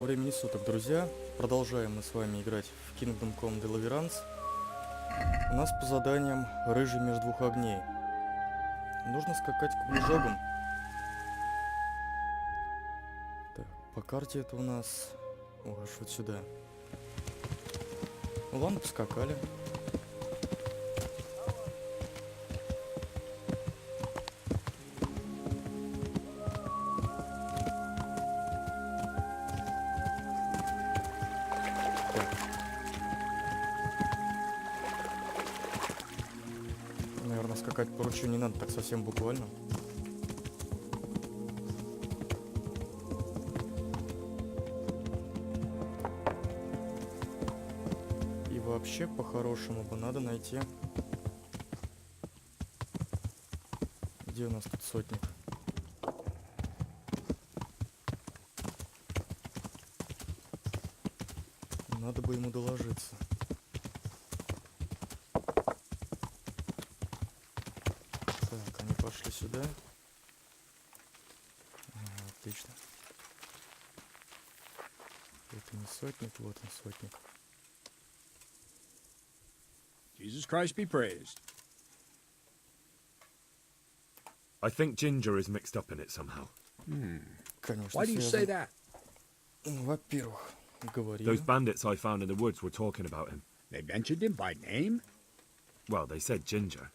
Времени суток, друзья. Продолжаем мы с вами играть в Kingdom Come Deliverance. У нас по заданиям рыжий между двух огней. Нужно скакать к выжогам. Так, по карте это у нас... аж вот сюда. Ну ладно, поскакали. Наверное, скакать по ручью не надо так совсем буквально. И вообще, по-хорошему бы надо найти... Где у нас тут сотник? Надо бы ему доложиться. Так, они пошли сюда. Ага, отлично. Это не сотник, вот он сотник. Jesus Christ be praised. I think Ginger is mixed up in it somehow. Конечно, Why do you say связан. that? Во-первых, говорили. Those bandits I found in the woods were talking about him. They mentioned him by name? Well, they said Ginger.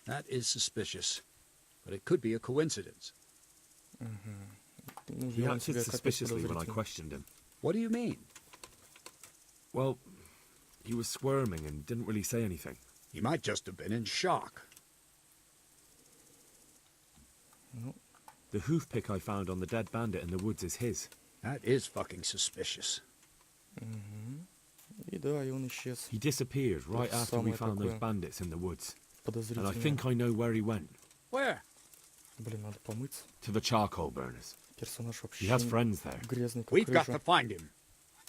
That is suspicious. But it could be a coincidence. Ну, He вел он acted себя как-то suspiciously when I подозрительно. questioned him. What do you mean? Well, he was squirming and didn't really say anything. He might just have been in shock. Ну, The hoof pick I found on the dead bandit in the woods is his. That is fucking suspicious. и да, и он исчез. He disappeared right That's after we самое found those такое bandits in the woods. And I Подозрительно. think I know where he went. Where? Блин, надо помыться. To the charcoal burners. Персонаж вообще He has friends there. грязный, как We've got рыжа. to find him.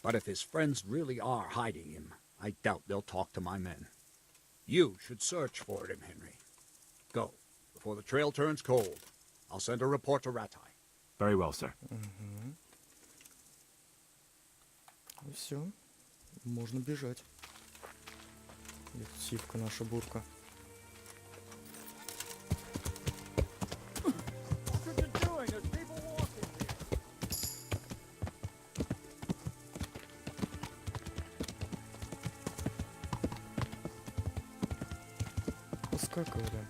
But if his friends really are hiding him, I doubt they'll talk to my men. You should search for him, Henry. Go, before the trail turns cold. I'll send a report to Ratai. Very well, sir. И все. Можно бежать. Это сивка наша бурка. Поскакали.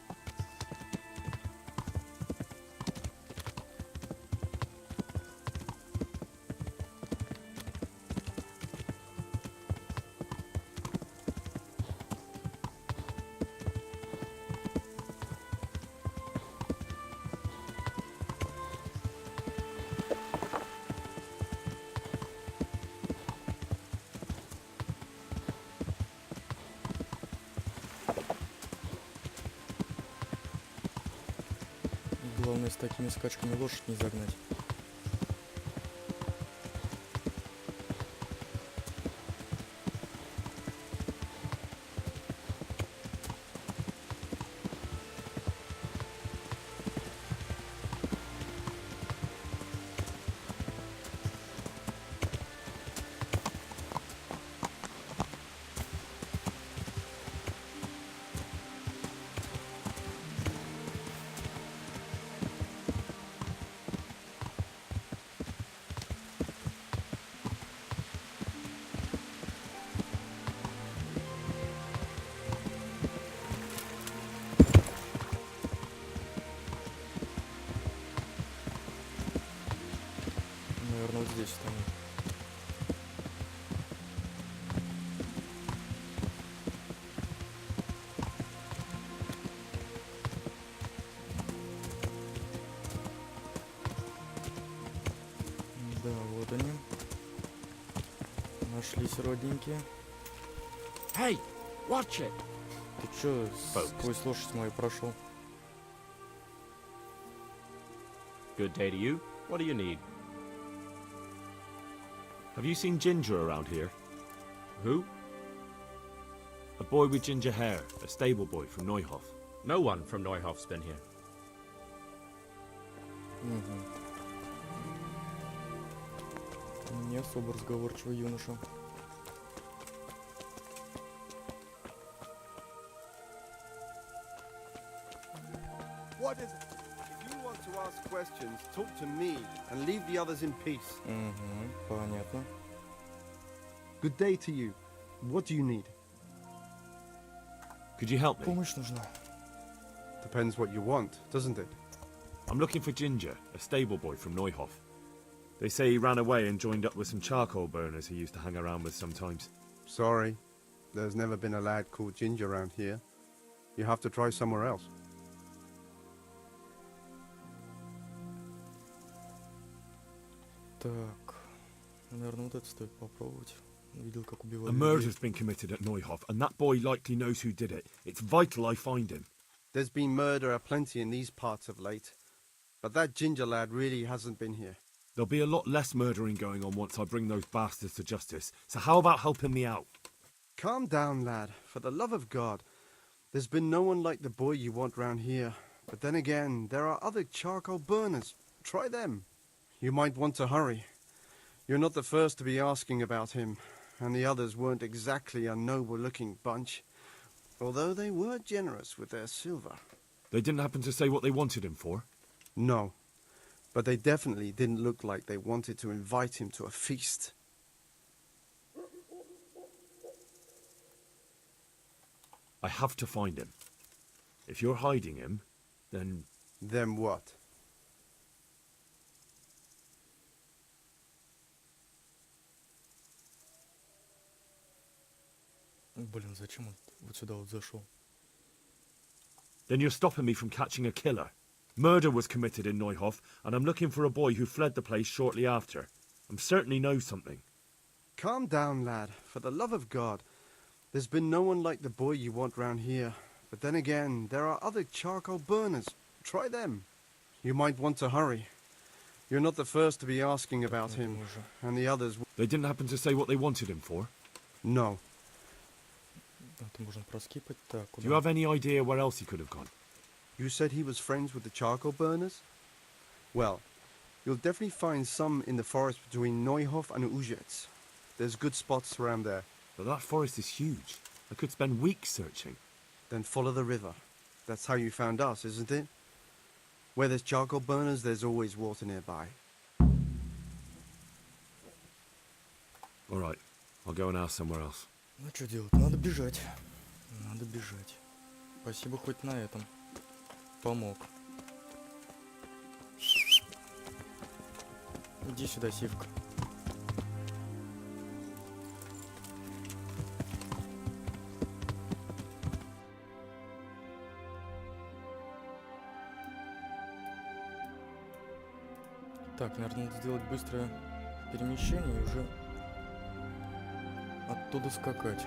Главное, с такими скачками лошадь не загнать. Наверное, вот здесь там. Да, вот они. Нашлись родненькие. Hey, watch it! Ты чё Folks. сквозь лошадь мою прошел? Good day to you. What do you need? Have you seen Ginger around here? Who? A boy with ginger hair, a stable boy from Neuhof. No one from Neuhof's been here. Не особо разговорчивый юноша. What is it? If you want to ask questions, talk to me and leave the others in peace. Угу, понятно. Good day to you. What do you need? Could you help me? Помощь нужна. Depends what you want, doesn't it? I'm looking for Ginger, a stable boy from Neuhof. They say he ran away and joined up with some charcoal burners he used to hang around with sometimes. Sorry. There's never been a lad called Ginger around here. You have to try somewhere else. Так, наверное, вот это стоит попробовать. Видел, как A убивали murder's людей. been committed at Neuhof, and that boy likely knows who did it. It's vital I find him. There's been murder aplenty in these parts of late. But that Ginger lad really hasn't been here. There'll be a lot less murdering going on once I bring those bastards to justice, so how about helping me out? Calm down, lad. For the love of God. There's been no one like the boy you want round here. But then again, there are other charcoal burners. Try them. You might want to hurry. You're not the first to be asking about him, and the others weren't exactly a noble-looking bunch, although they were generous with their silver. They didn't happen to say what they wanted him for? No, but they definitely didn't look like they wanted to invite him to a feast. I have to find him. If you're hiding him, then... Then what? Блин, зачем он вот сюда вот зашел? Then you're stopping me from catching a killer. Murder was committed in Neuhof, and I'm looking for a boy who fled the place shortly after. I'm certain he knows something. Calm down, lad. For the love of God. There's been no one like the boy you want round here. But then again, there are other charcoal burners. Try them. You might want to hurry. You're not the first to be asking about Я him, думаю же. and the others... They didn't happen to say what they wanted him for? No. Это можно проскипать. Так, Do you куда? have any idea where else he could have gone? You said he was friends with the charcoal burners? Well, you'll definitely find some in the forest between Neuhof and Uzets. There's good spots around there. But that forest is huge. I could spend weeks searching. Then follow the river. That's how you found us, isn't it? Where there's charcoal burners, there's always water nearby. All right, I'll go and ask somewhere else. Ну что делать? Надо бежать. Надо бежать. Спасибо хоть на этом. Помог. Иди сюда, Сивка. Так, наверное, надо сделать быстрое перемещение и уже оттуда скакать.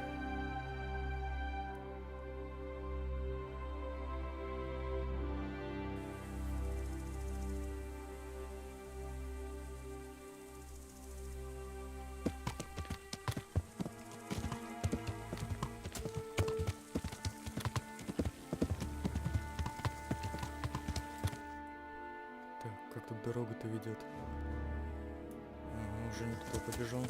Так, как тут дорога-то ведет? Ага, уже не туда побежал.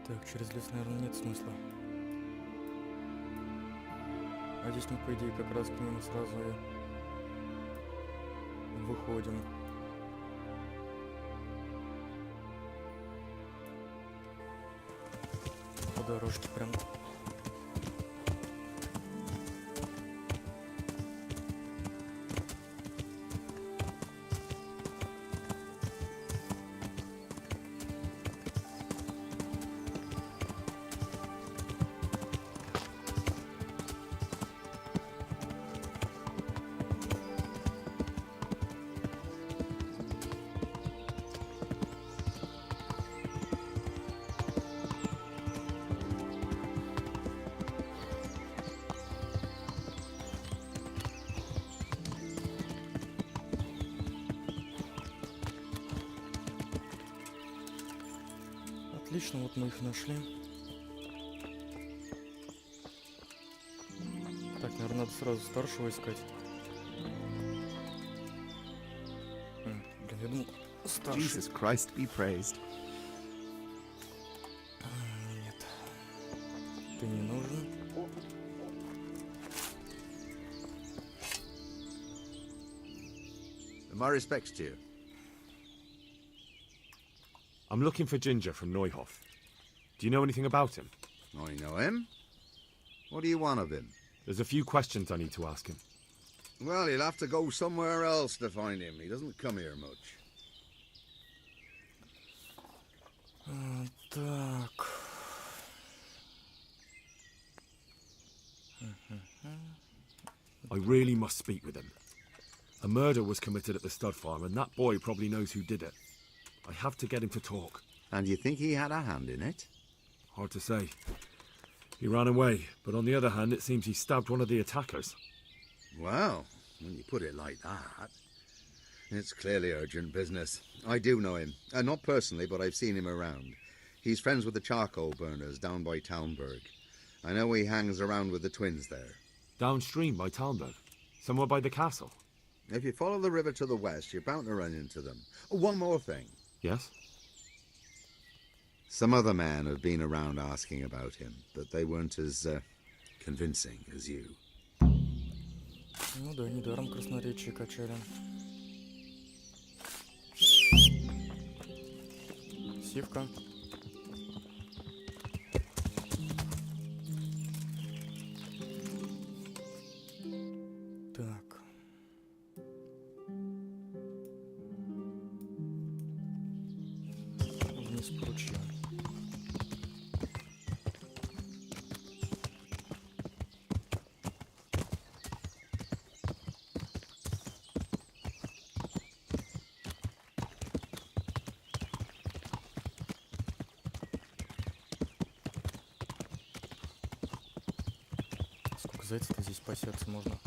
Так, через лес, наверное, нет смысла. А здесь мы, по идее, как раз к нему сразу и выходим. По дорожке прям. Отлично, вот мы их нашли. Так, наверное, надо сразу старшего искать. Блин, я думал, старший. Jesus Christ be praised. Нет. Ты не нужен. My respects to you. I'm looking for Ginger from Neuhof. Do you know anything about him? I know him. What do you want of him? There's a few questions I need to ask him. Well, you'll have to go somewhere else to find him. He doesn't come here much. Так. I really must speak with him. A murder was committed at the stud farm, and that boy probably knows who did it. I have to get him to talk. And you think he had a hand in it? Hard to say. He ran away, but on the other hand, it seems he stabbed one of the attackers. Well, when you put it like that, it's clearly urgent business. I do know him. Not personally, but I've seen him around. He's friends with the charcoal burners down by Townburg. I know he hangs around with the twins there. Downstream by Talmberg, somewhere by the castle. If you follow the river to the west, you're bound to run into them. Oh, one more thing. Yes? Some other men have been around asking about him, but they weren't as convincing as you. Ну да, недаром красноречие качали. Сивка. Так. Вниз по ручью. Сколько зайцев-то здесь пасется, можно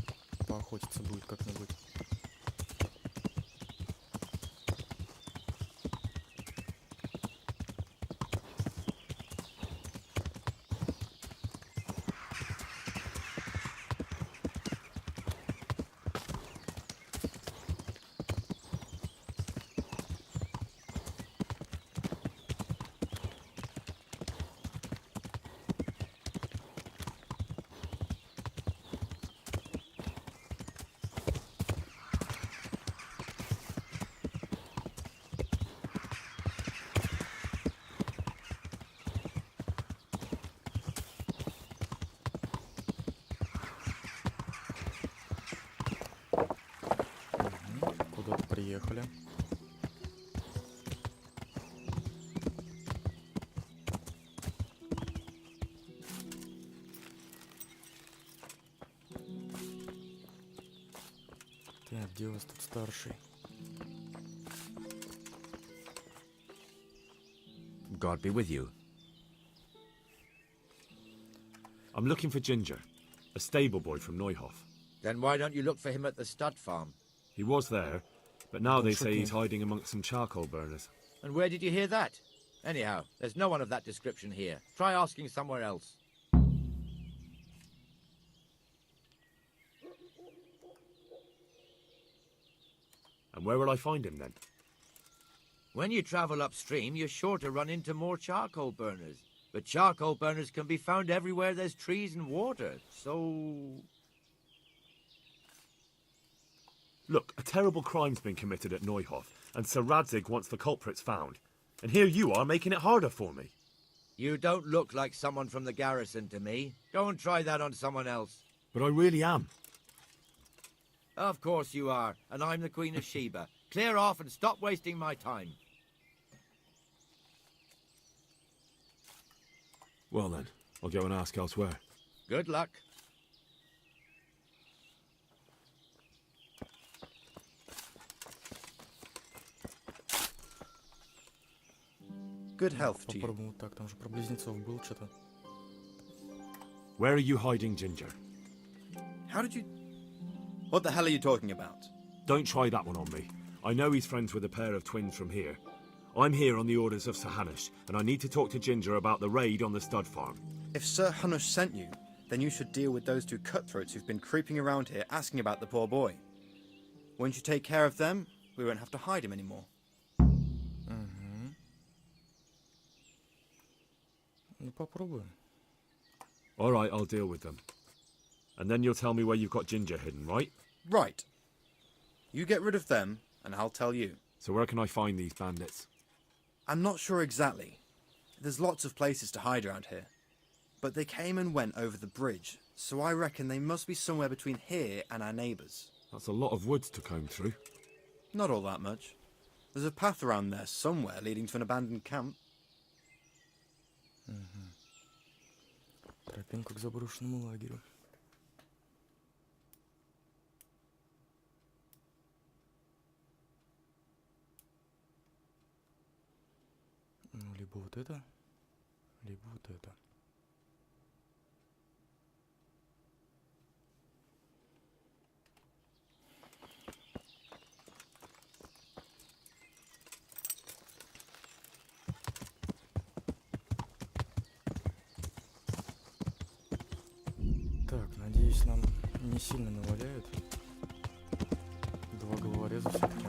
поохотиться будет как-нибудь. Куда-то приехали. Так, где у вас тут старший? God be with you. I'm looking for Ginger, a stable boy from Neuhof. Then why don't you look for him at the stud farm? He was there, but now they say Shocking. he's hiding amongst some charcoal burners. And where did you hear that? Anyhow, there's no one of that description here. Try asking somewhere else. And where will I find him then? When you travel upstream, you're sure to run into more charcoal burners. But charcoal burners can be found everywhere there's trees and water, so... Look, a terrible crime's been committed at Neuhof, and Sir Radzig wants the culprits found. And here you are making it harder for me. You don't look like someone from the garrison to me. Go and try that on someone else. But I really am. Of course you are, and I'm the Queen of Sheba. Clear off and stop wasting my time. Well then, I'll go and ask elsewhere. Good luck. Good health to you. Попробуем вот так, там же про близнецов был что-то. Where are you hiding Ginger? How did you... What the hell are you talking about? Don't try that one on me. I know he's friends with a pair of twins from here. I'm here on the orders of Sir Hanush, and I need to talk to Ginger about the raid on the stud farm. If Sir Hanush sent you, then you should deal with those two cutthroats who've been creeping around here asking about the poor boy. Once you take care of them, we won't have to hide him anymore. Ну попробуем. All right, I'll deal with them. And then you'll tell me where you've got Ginger hidden, right? Right. You get rid of them, and I'll tell you. So where can I find these bandits? I'm not sure exactly. There's lots of places to hide around here. But they came and went over the bridge, so I reckon they must be somewhere between here and our neighbours. That's a lot of woods to comb through. Not all that much. There's a path around there somewhere leading to an abandoned camp. Тропинка к заброшенному лагерю. Ну, либо вот это, либо вот это. Так, надеюсь, нам не сильно наваляют. Два головореза все-таки.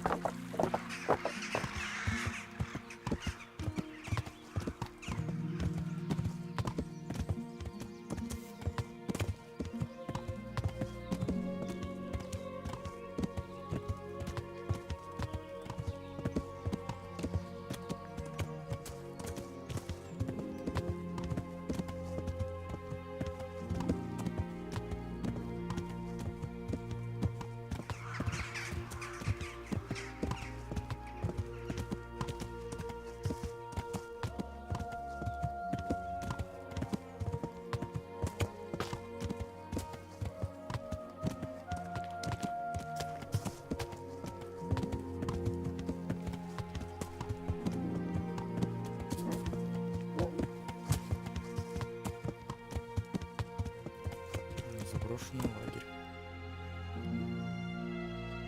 Заброшенный лагерь.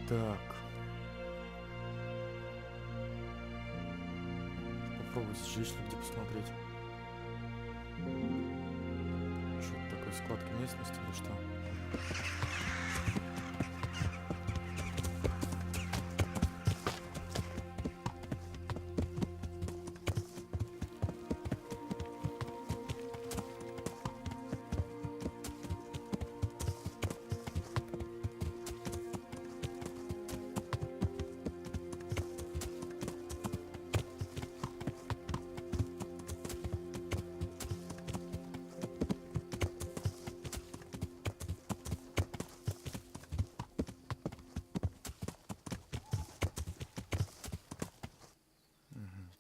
Так. Попробуй сжечь где посмотреть. Что это такое, складка местности или что?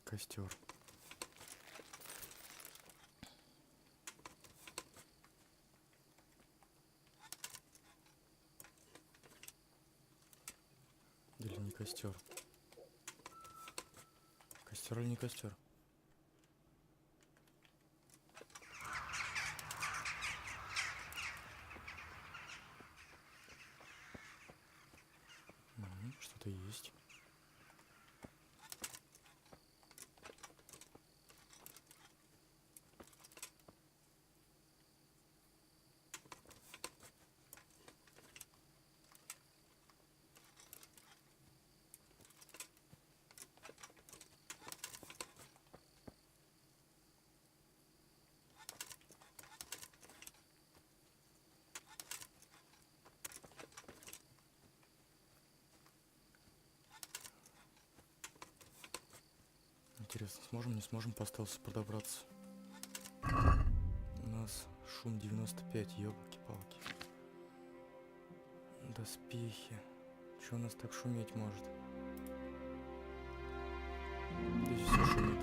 Костер. Или не костер? Костер или не костер? Что-то есть. Интересно, сможем, не сможем по стелсу подобраться? У нас шум 95, ёлки-палки. Доспехи. Чё у нас так шуметь может? Здесь все шумит.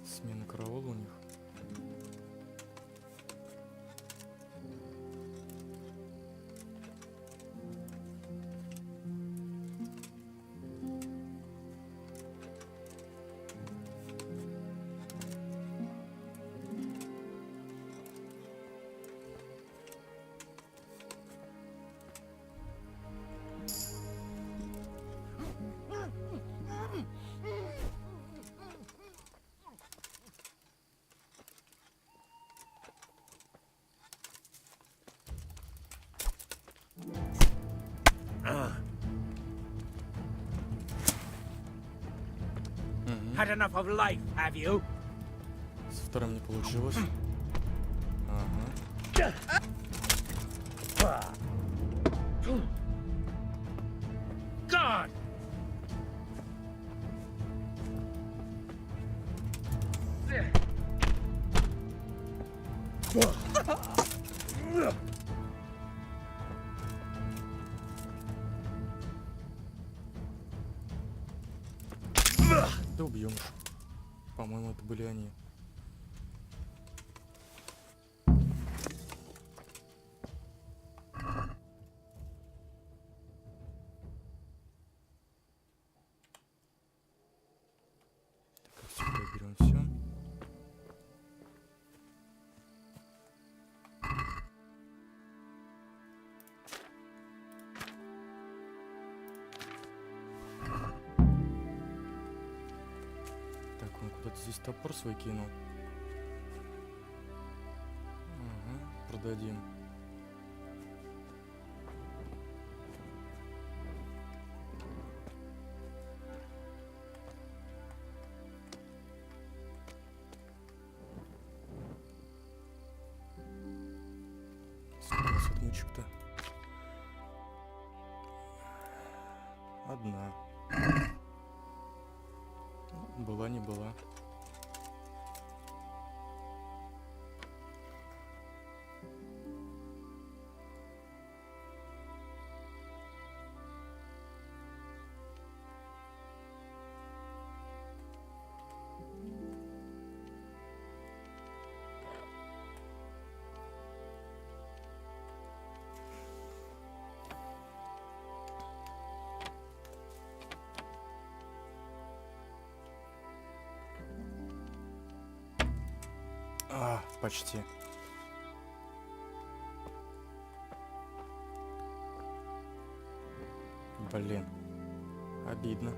Смена караула у них. Had enough of life, have you? Со вторым не получилось. Ага. God! Да убьем их. По-моему, это были они. Так, как всегда, берем все. Так, он куда-то здесь топор свой кинул. Ага, продадим. Сколько у нас отмычек-то? Одна. Ну, была не была. А, почти. Блин, обидно.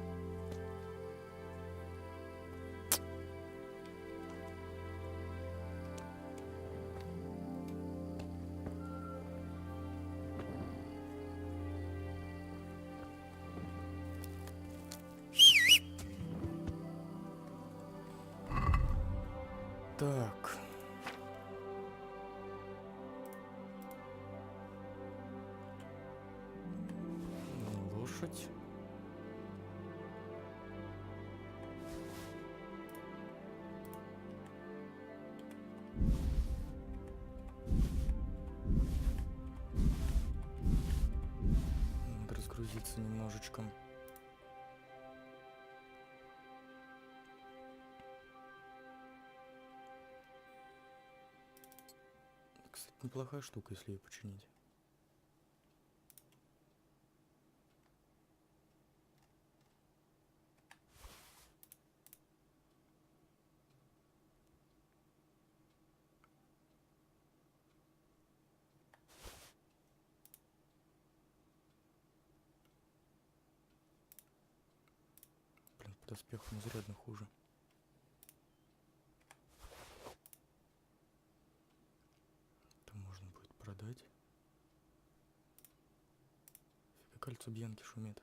Так. Лошадь. Надо разгрузиться немножечко. Кстати, неплохая штука, если ее починить. Блин, по доспехам изрядно хуже. Это можно будет продать. Фига, кольцо Бьянки шумит.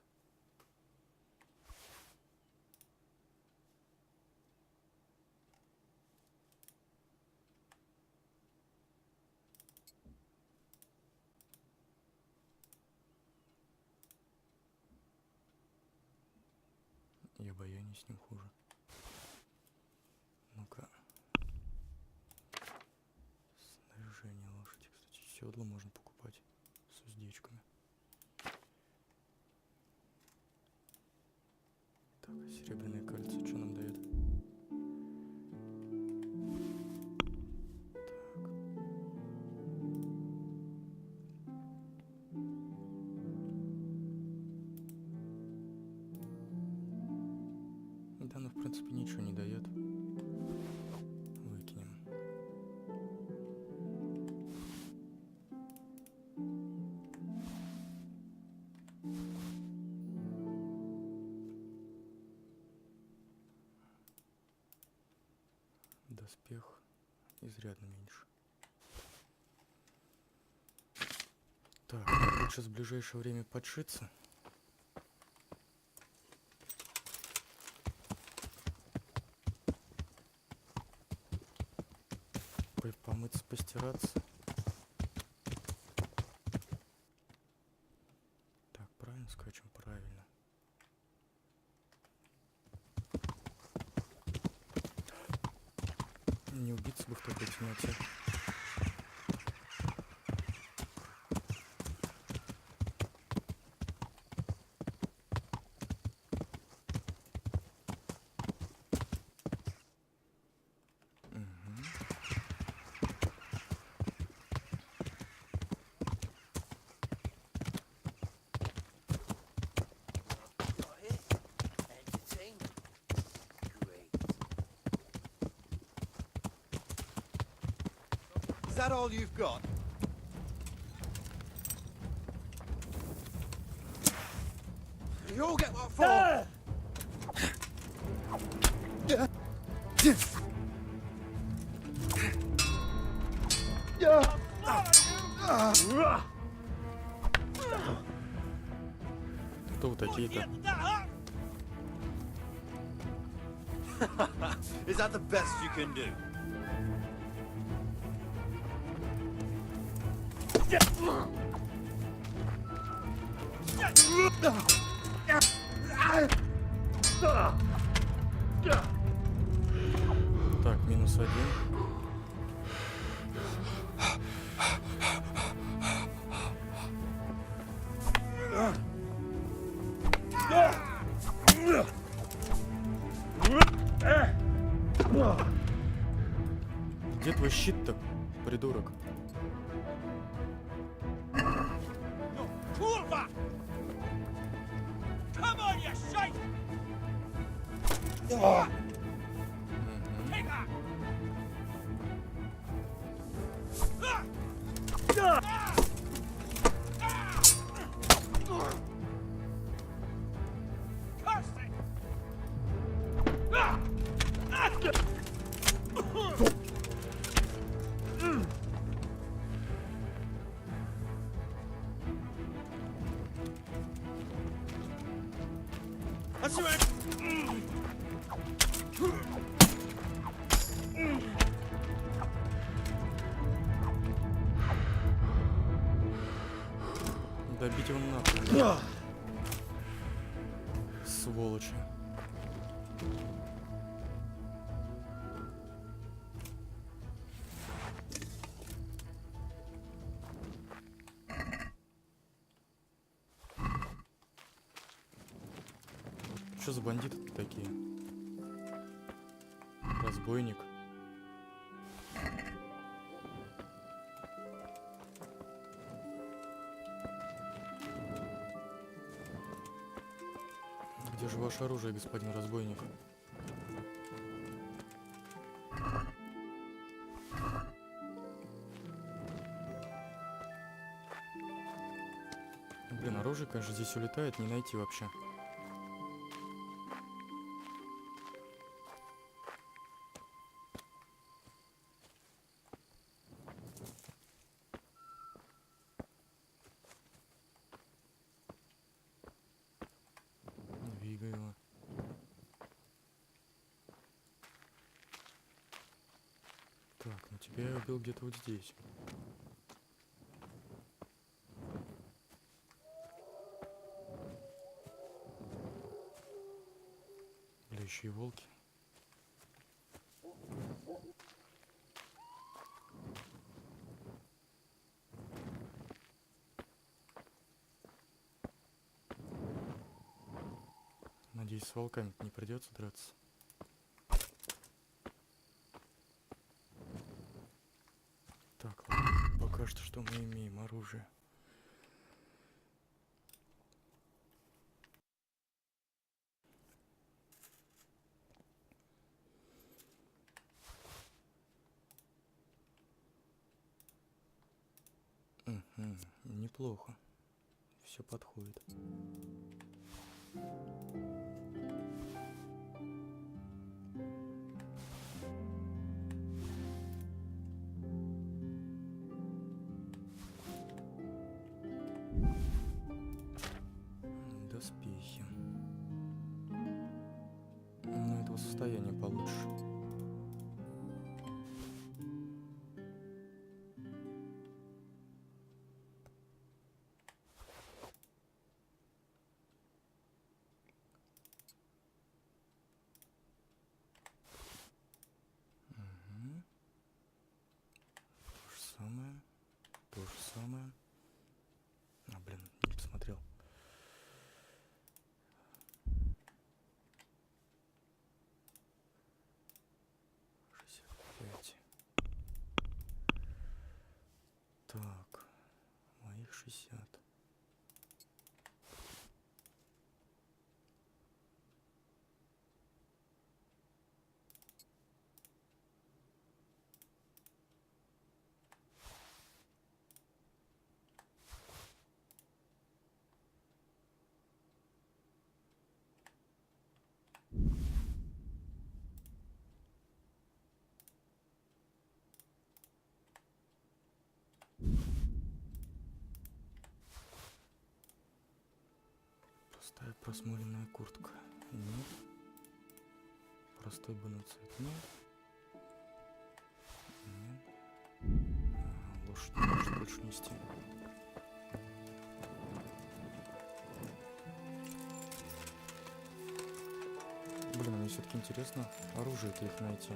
И обаяние с ним хуже. Ну-ка. Снаряжение лошади. Кстати, седло можно покупать с уздечками. Так, серебряное кольцо что нам дает? Да, ну в принципе ничего не дает. Выкинем. Доспех изрядно меньше. Так, лучше в ближайшее время подшиться. постираться. Так, правильно скачем? Правильно. Не убиться бы в такой темноте. Is that all you've got? You all get what for? Кто вы такие-то? Is that the best you can do? Так, минус 1. Где твой щит-то, придурок? Kurva! Come on, you shite! Take that! Curse it! That's right. Добить его нахуй. Сволочи. Что за бандиты такие? Разбойник. Где же ваше оружие, господин разбойник? Блин, оружие, конечно, здесь улетает, не найти вообще. Двигай его. Так, ну тебя я убил где-то вот здесь. Бля, еще и волки. Надеюсь, с волками не придется драться. Так, ладно. Пока что мы имеем оружие. Неплохо. Все подходит. Доспехи. Но этого состояния получше. самое. А, блин, не посмотрел. Так, моих 60. Простая просмоленная куртка. Нет. Простой цвет. Нет. Нет. Лошадь не может больше нести. Блин, мне все-таки интересно оружие-то их найти.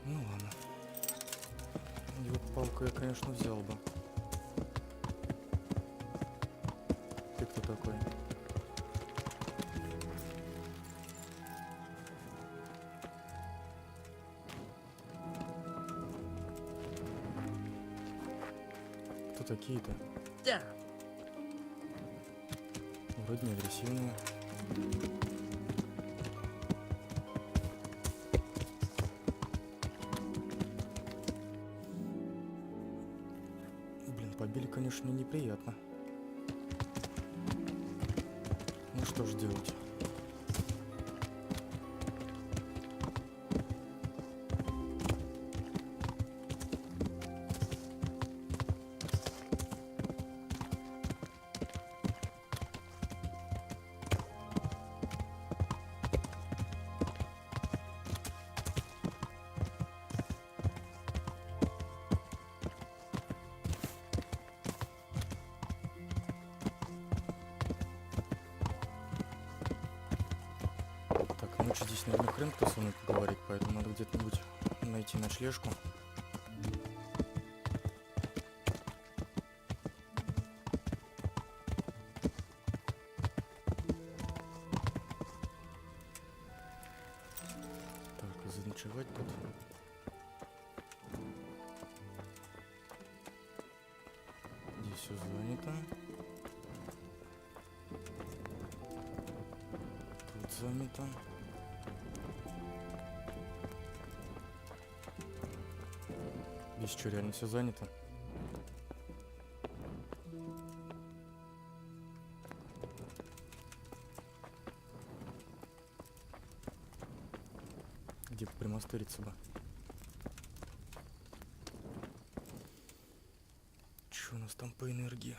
Ну ладно. Его палку я, конечно, взял бы. Ты кто такой? Кто такие-то? Вроде не агрессивные. Блин, побили, конечно, неприятно. Ну что ж делать? Ночью здесь, наверное, хрен кто со мной поговорит, поэтому надо где-нибудь найти ночлежку. Так, заночевать тут. Здесь все занято. Тут занято. Здесь что, реально все занято? Где бы примастыриться бы? Что у нас там по энергии?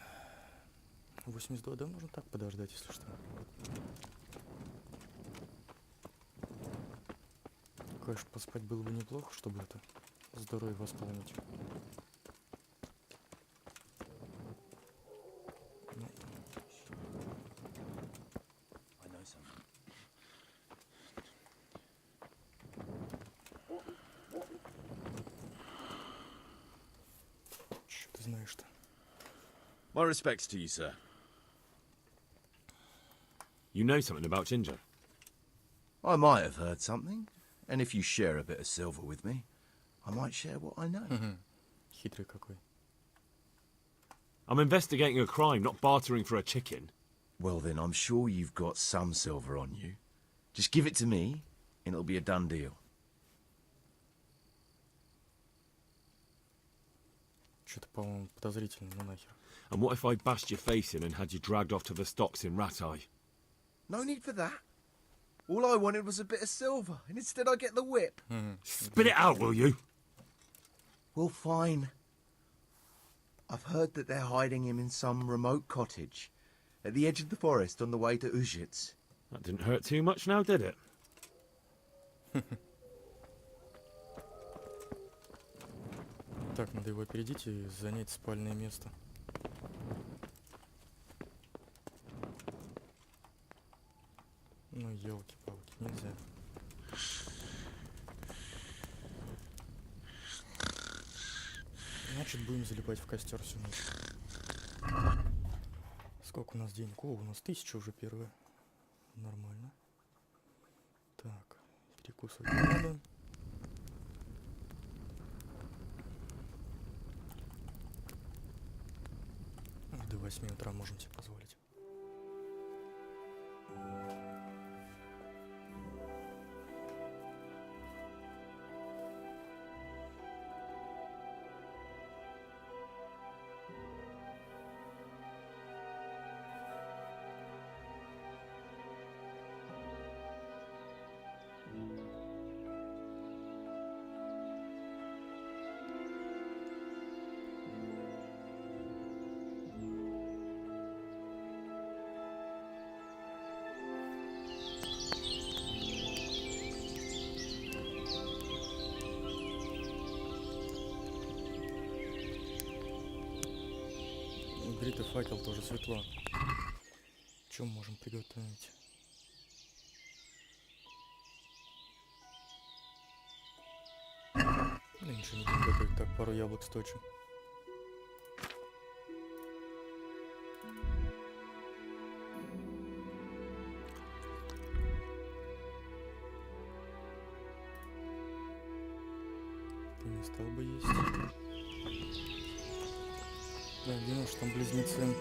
82, да, можно так подождать, если что. Конечно, поспать было бы неплохо, чтобы это здоровье восполнить. Ну. Что ты знаешь-то? My respects to you, sir. You know something about Ginger? I might have heard something, and if you share a bit of silver with me, I might share what I know. Хитрый какой. I'm investigating a crime, not bartering for a chicken. Well then, I'm sure you've got some silver on you. Just give it to me, and it'll be a done deal. Что-то, по-моему, подозрительно, ну нахер. And what if I bashed your face in and had you dragged off to the stocks in Rat Eye? No need for that. All I wanted was a bit of silver, and instead I get the whip. Spit it out, will you? Well, fine. I've heard that they're hiding him in some remote cottage at the edge of the forest on the way to Ujits. That didn't hurt too much now, did it? Так, надо его опередить и занять спальное место. Ну, елки-палки, нельзя. Значит, будем залипать в костер всю ночь. Сколько у нас денег? О, у нас 1000 уже первая. Нормально. Так, перекусывать не надо. До 8 утра можем себе позволить. Горит и факел, тоже светло. Чем можем приготовить? Да ничего не будем готовить, так пару яблок сточим. Ты не стал бы есть. Да, где наши там близнецы?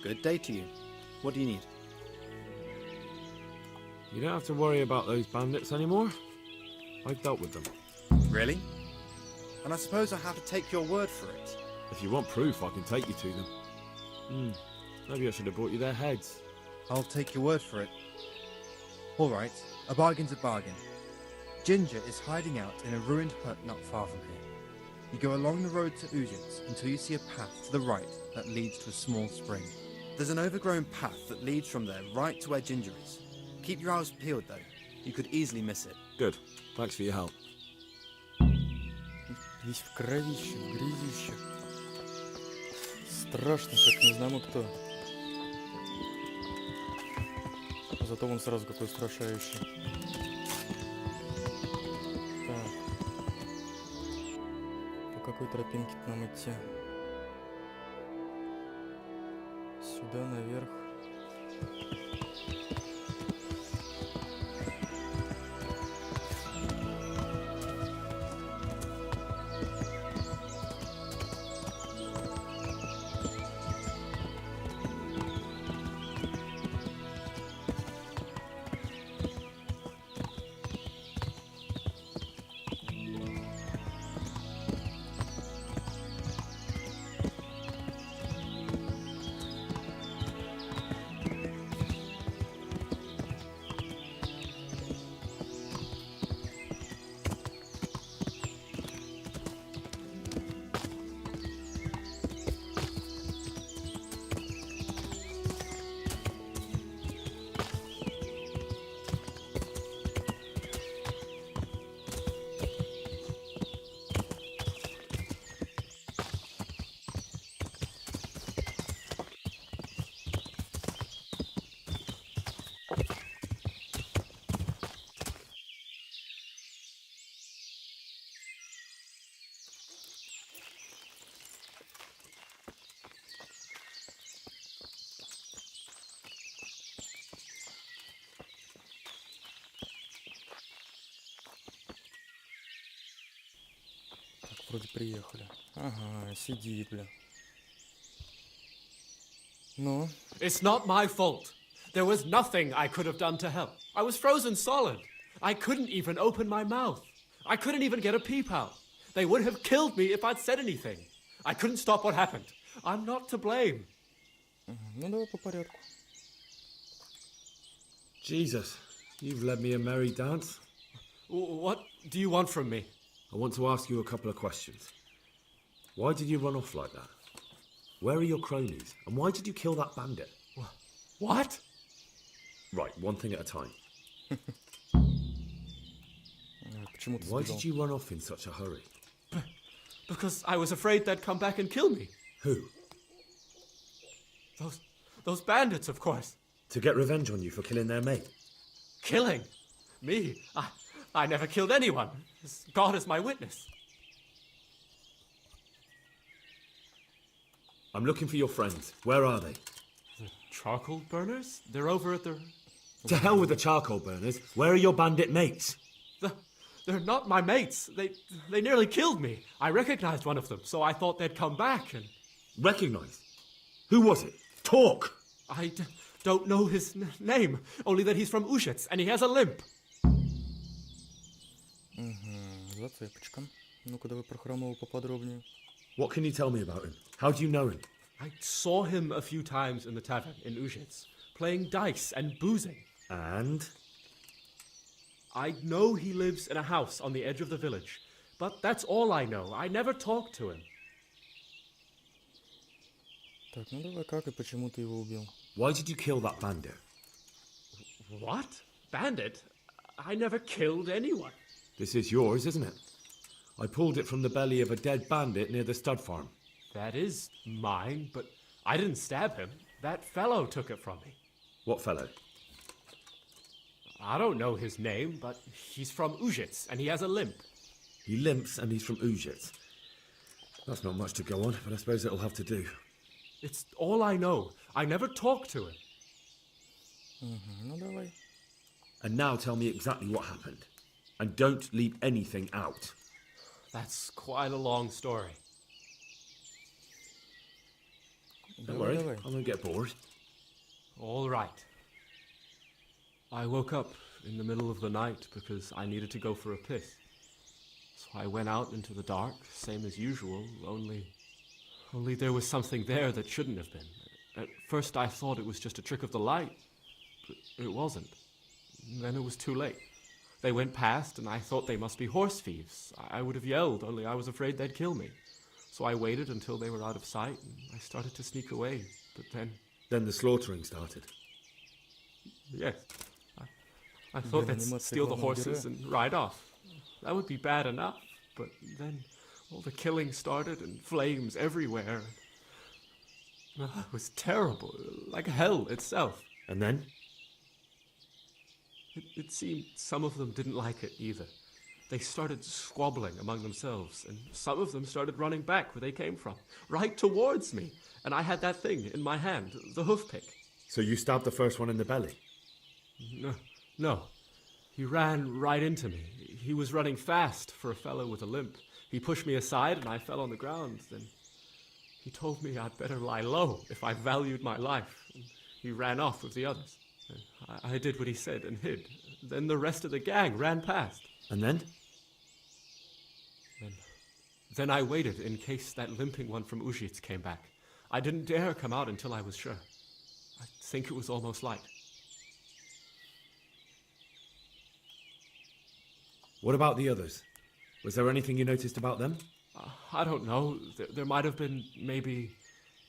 Good day to you. What do you need? You don't have to worry about those bandits anymore. I've dealt with them. Really? And I suppose I have to take your word for it. If you want proof, I can take you to them. Maybe I should have brought you their heads. I'll take your word for it. All right, a bargain's a bargain. Ginger is hiding out in a ruined hut not far from here. You go along the road to Ujits until you see a path to the right that leads to a small spring. There's an overgrown path that leads from there right to where Ginger is. Keep your eyes peeled, though. You could easily miss it. Good. Thanks for your help. Весь в кровище, в грязище. Страшно, как не знамо кто. Зато он сразу какой устрашающий. Так. По какой тропинке нам идти? Сюда, наверх. Вроде приехали. Ага, сидит, бля. Ну? It's not my fault. There was nothing I could have done to help. I was frozen solid. I couldn't even open my mouth. I couldn't even get a peep out. They would have killed me if I'd said anything. I couldn't stop what happened. I'm not to blame. Ну, давай по порядку. Jesus, you've led me a merry dance. What do you want from me? I want to ask you a couple of questions. Why did you run off like that? Where are your cronies? And why did you kill that bandit? What? Right, one thing at a time. Почему ты Why сбежал? did you run off in such a hurry? Because I was afraid they'd come back and kill me. Who? Those bandits, of course. To get revenge on you for killing their mate? Killing? Me? I never killed anyone. God is my witness. I'm looking for your friends. Where are they? The charcoal burners? They're over at the... To hell with the charcoal burners. Where are your bandit mates? They're not my mates. They nearly killed me. I recognized one of them, so I thought they'd come back and... Recognized? Who was it? Talk! I don't know his name, only that he's from Uzhets, and he has a limp. Зацепочка. Ну-ка давай про хромого поподробнее. What can you tell me about him? How do you know him? I saw him a few times in the tavern in Uzhets, playing dice and boozing. And? I know he lives in a house on the edge of the village, but that's all I know. I never talked to him. Так, ну давай, как и почему ты его убил? Why did you kill that bandit? What? Bandit? I never killed anyone. This is yours, isn't it? I pulled it from the belly of a dead bandit near the stud farm. That is mine, but I didn't stab him. That fellow took it from me. What fellow? I don't know his name, but he's from Uzhets, and he has a limp. He limps and he's from Uzhets. That's not much to go on, but I suppose it'll have to do. It's all I know. I never talked to him. Ну давай. And now tell me exactly what happened. And don't leave anything out. That's quite a long story. Don't worry, I won't get bored. All right. I woke up in the middle of the night because I needed to go for a piss. So I went out into the dark, same as usual, only there was something there that shouldn't have been. At first I thought it was just a trick of the light, but it wasn't. Then it was too late. They went past and I thought they must be horse thieves. I would have yelled, only I was afraid they'd kill me. So I waited until they were out of sight and I started to sneak away, but then... Then the slaughtering started. Yes. I thought they'd steal the horses and ride off. That would be bad enough, but then all the killing started and flames everywhere. It was terrible, like hell itself. And then? It seemed some of them didn't like it either. They started squabbling among themselves, and some of them started running back where they came from, right towards me. And I had that thing in my hand, the hoof pick. So you stabbed the first one in the belly? No. He ran right into me. He was running fast for a fellow with a limp. He pushed me aside and I fell on the ground. Then he told me I'd better lie low if I valued my life. And he ran off with the others. I did what he said and hid. Then the rest of the gang ran past. And then? Then I waited in case that limping one from Uzhits came back. I didn't dare come out until I was sure. I think it was almost light. What about the others? Was there anything you noticed about them? I don't know. There might have been maybe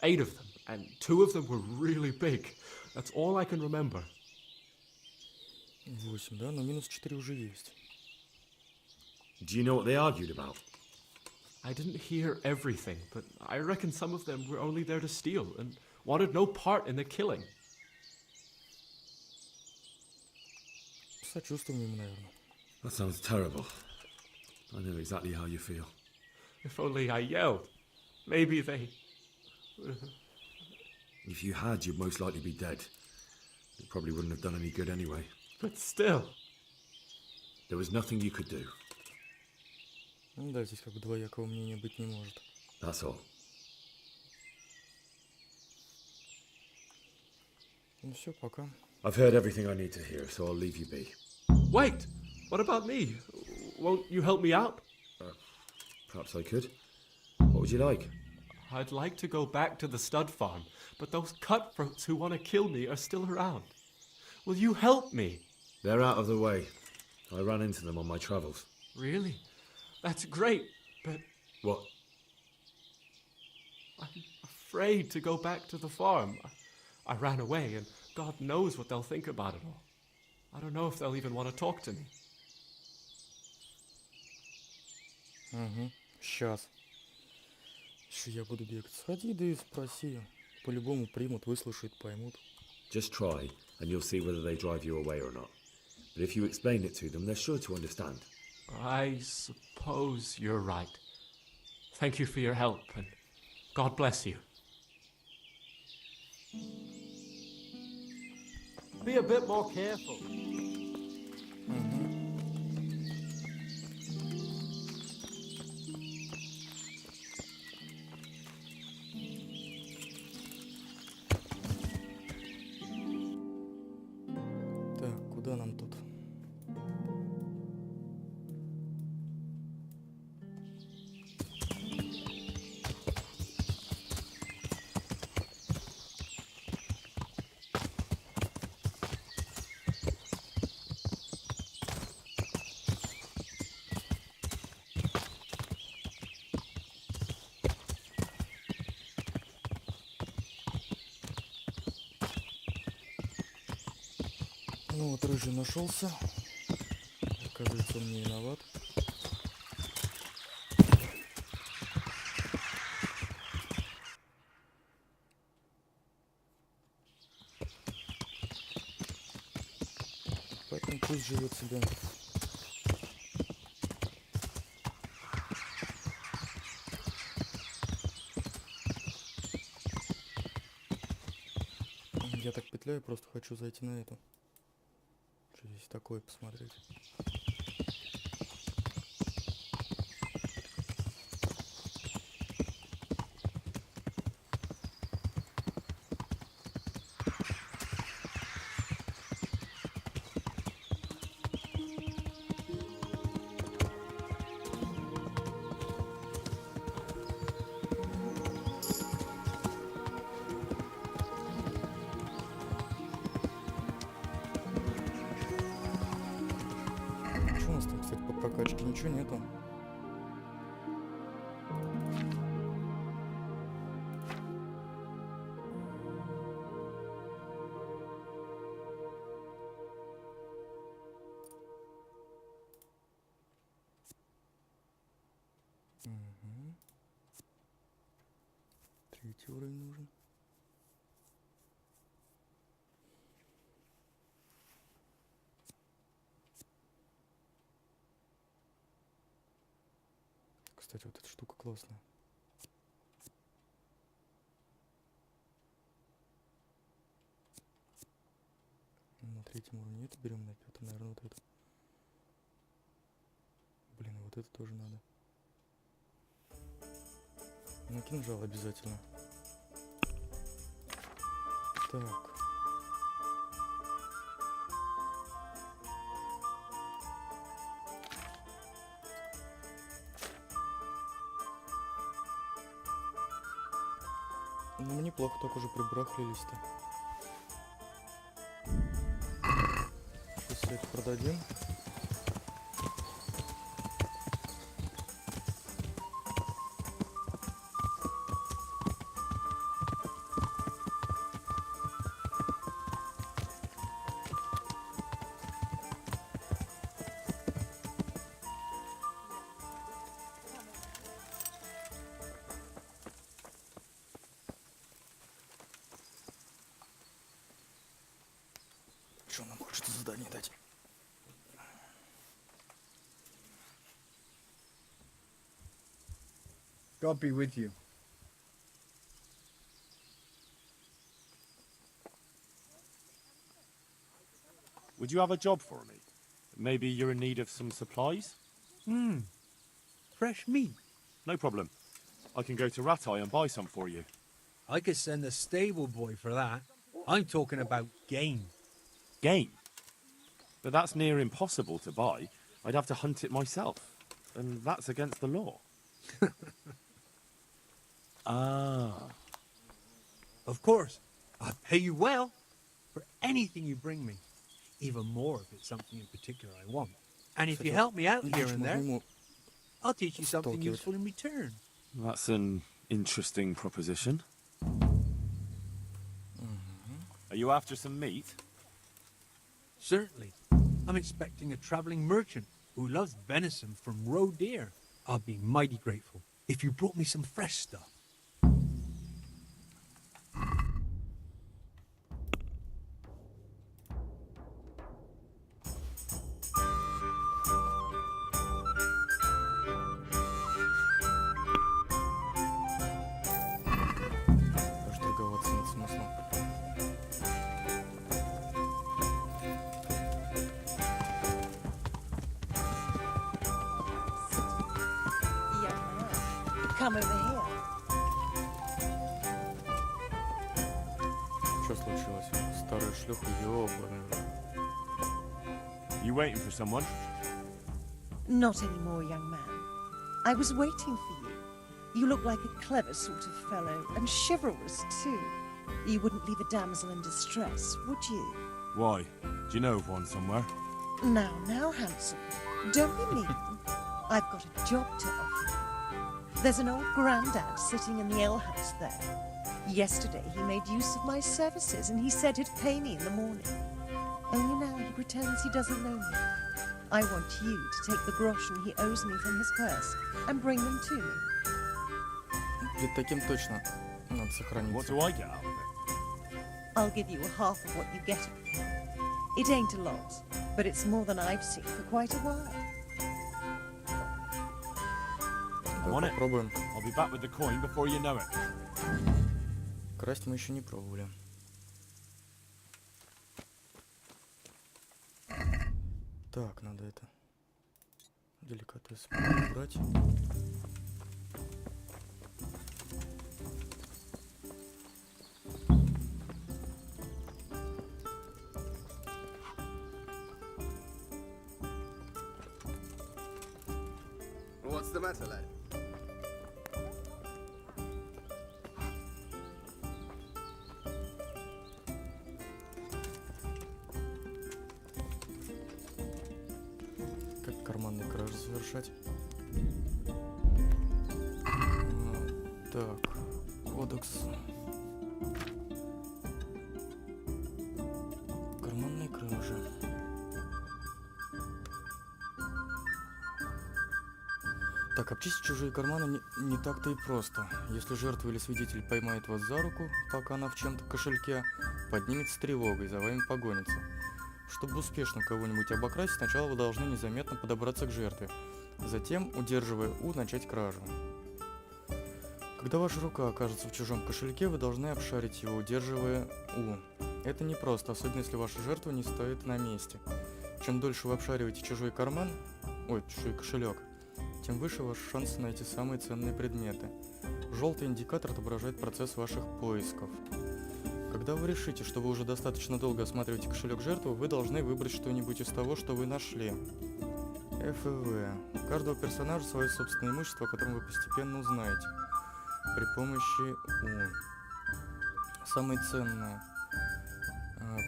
8 of them, and 2 of them were really big. That's all I can remember. 8, да? Но минус 4 уже есть. Do you know what they argued about? I didn't hear everything, but I reckon some of them were only there to steal and wanted no part in the killing. Сочувствуем им, наверное. That sounds terrible. I know exactly how you feel. If only I yelled. Maybe they... If you had, you'd most likely be dead. It probably wouldn't have done any good anyway. But still... There was nothing you could do. Ну да, здесь как бы двоякого мнения быть не может. That's all. Ну все, пока. I've heard everything I need to hear, so I'll leave you be. Wait! What about me? Won't you help me out? Perhaps I could. What would you like? I'd like to go back to the stud farm, but those cutthroats who want to kill me are still around. Will you help me? They're out of the way. I ran into them on my travels. Really? That's great, but What? I'm afraid to go back to the farm. I ran away, and God knows what they'll think about it all. I don't know if they'll even want to talk to me. Сейчас. Если я буду бегать, сходи, да и спроси. По-любому примут, выслушают, поймут. Just try, and you'll see whether they drive you away or not. But if you explain it to them, they're sure to understand. I suppose you're right. Thank you for your help, and God bless you. Be a bit more careful. Так, куда нам тут? Ну вот, рыжий нашелся. Оказывается, он не виноват. Поэтому пусть живет себе. Я так петляю, просто хочу зайти на эту. Что здесь такое посмотреть. Что у нас там, кстати, по прокачке? Ничего нету. Угу. Третий уровень нужен. Кстати, вот эта штука классная. На третьем уровне это берем, на пятом, наверное, вот это. Блин, и вот это тоже надо. На кинжал обязательно. Так. Ну, мы неплохо так уже прибрахлились-то. Сейчас это продадим. Что нам хочет задание дать? God be with you. Would you have a job for me? Maybe you're in need of some supplies? Fresh meat. No problem. I can go to Ratai and buy some for you. I could send a stable boy for that. I'm talking about game. Game? But that's near impossible to buy. I'd have to hunt it myself. And that's against the law. Ah. Of course, I'll pay you well for anything you bring me. Even more if it's something in particular I want. And if you Кстати, help me out here лично and there, ему I'll teach you something сталкивать. useful in return. That's an interesting proposition. Are you after some meat? Certainly. I'm expecting a traveling merchant who loves venison from roe deer. I'd be mighty grateful if you brought me some fresh stuff. Даже торговаться нет смысла. Come over here. Что случилось? Старая шлюха, ёбаный. You waiting for someone? Not anymore, young man. I was waiting for you. You look like a clever sort of fellow, and chivalrous too. You wouldn't leave a damsel in distress, would you? Why? Do you know of one somewhere? Now, handsome. Don't be mean. I've got a job to offer you. There's an old grandad sitting in the alehouse there. Yesterday he made use of my services and he said he'd pay me in the morning. Only now he pretends he doesn't know me. I want you to take the groschen he owes me from his purse and bring them to me. Ведь таким точно надо сохраниться. What do I get out of it? I'll give you half of what you get of me. It ain't a lot, but it's more than I've seen for quite a while. Давай попробуем. I'll be back with the coin before you know it. Красть мы еще не пробовали. Так, надо это деликатес убрать. What's the matter, lad? Как карманный краж завершать? Так, кодекс. Карманные кражи. Так, обчистить чужие карманы не так-то и просто. Если жертва или свидетель поймает вас за руку, пока она в чем-то кошельке, поднимется тревогой, за вами погонится. Чтобы успешно кого-нибудь обокрасть, сначала вы должны незаметно подобраться к жертве. Затем, удерживая У, начать кражу. Когда ваша рука окажется в чужом кошельке, вы должны обшарить его, удерживая У. Это непросто, особенно если ваша жертва не стоит на месте. Чем дольше вы обшариваете чужой кошелек, тем выше ваши шансы найти самые ценные предметы. Желтый индикатор отображает процесс ваших поисков. Когда вы решите, что вы уже достаточно долго осматриваете кошелек жертвы, вы должны выбрать что-нибудь из того, что вы нашли. F и V. У каждого персонажа свое собственное имущество, о котором вы постепенно узнаете при помощи У. Самые ценные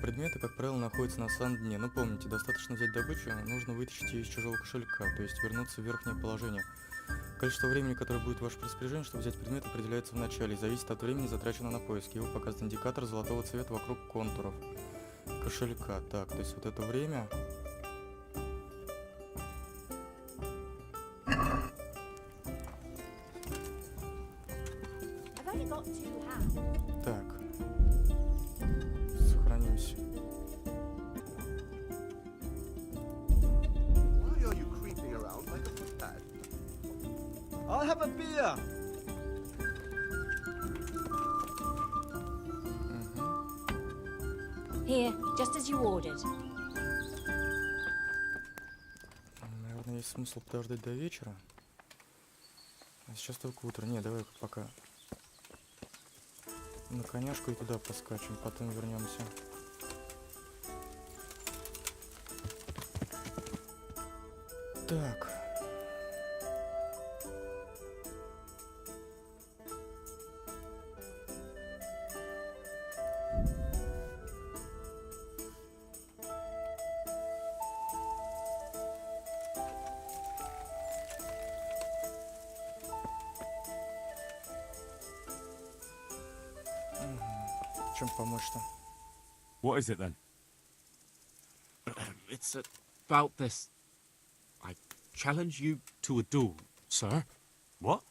предметы, как правило, находятся на самом дне. Но помните, достаточно взять добычу, нужно вытащить ее из чужого кошелька, то есть вернуться в верхнее положение. Количество времени, которое будет в ваше распоряжение, чтобы взять предмет, определяется в начале и зависит от времени, затраченного на поиски. Его показывает индикатор золотого цвета вокруг контуров кошелька. Так, то есть вот это время... Так. Сохранимся. Why are you creeping around like a footpad? I'll have a beer. Here, just as you ordered. Наверное, есть смысл подождать до вечера. А сейчас только утро. Не, давай пока на коняшку и туда поскачем, потом вернемся. Так. чем помочь-то? What is it then? It's about this. I challenge you to a duel, sir. What?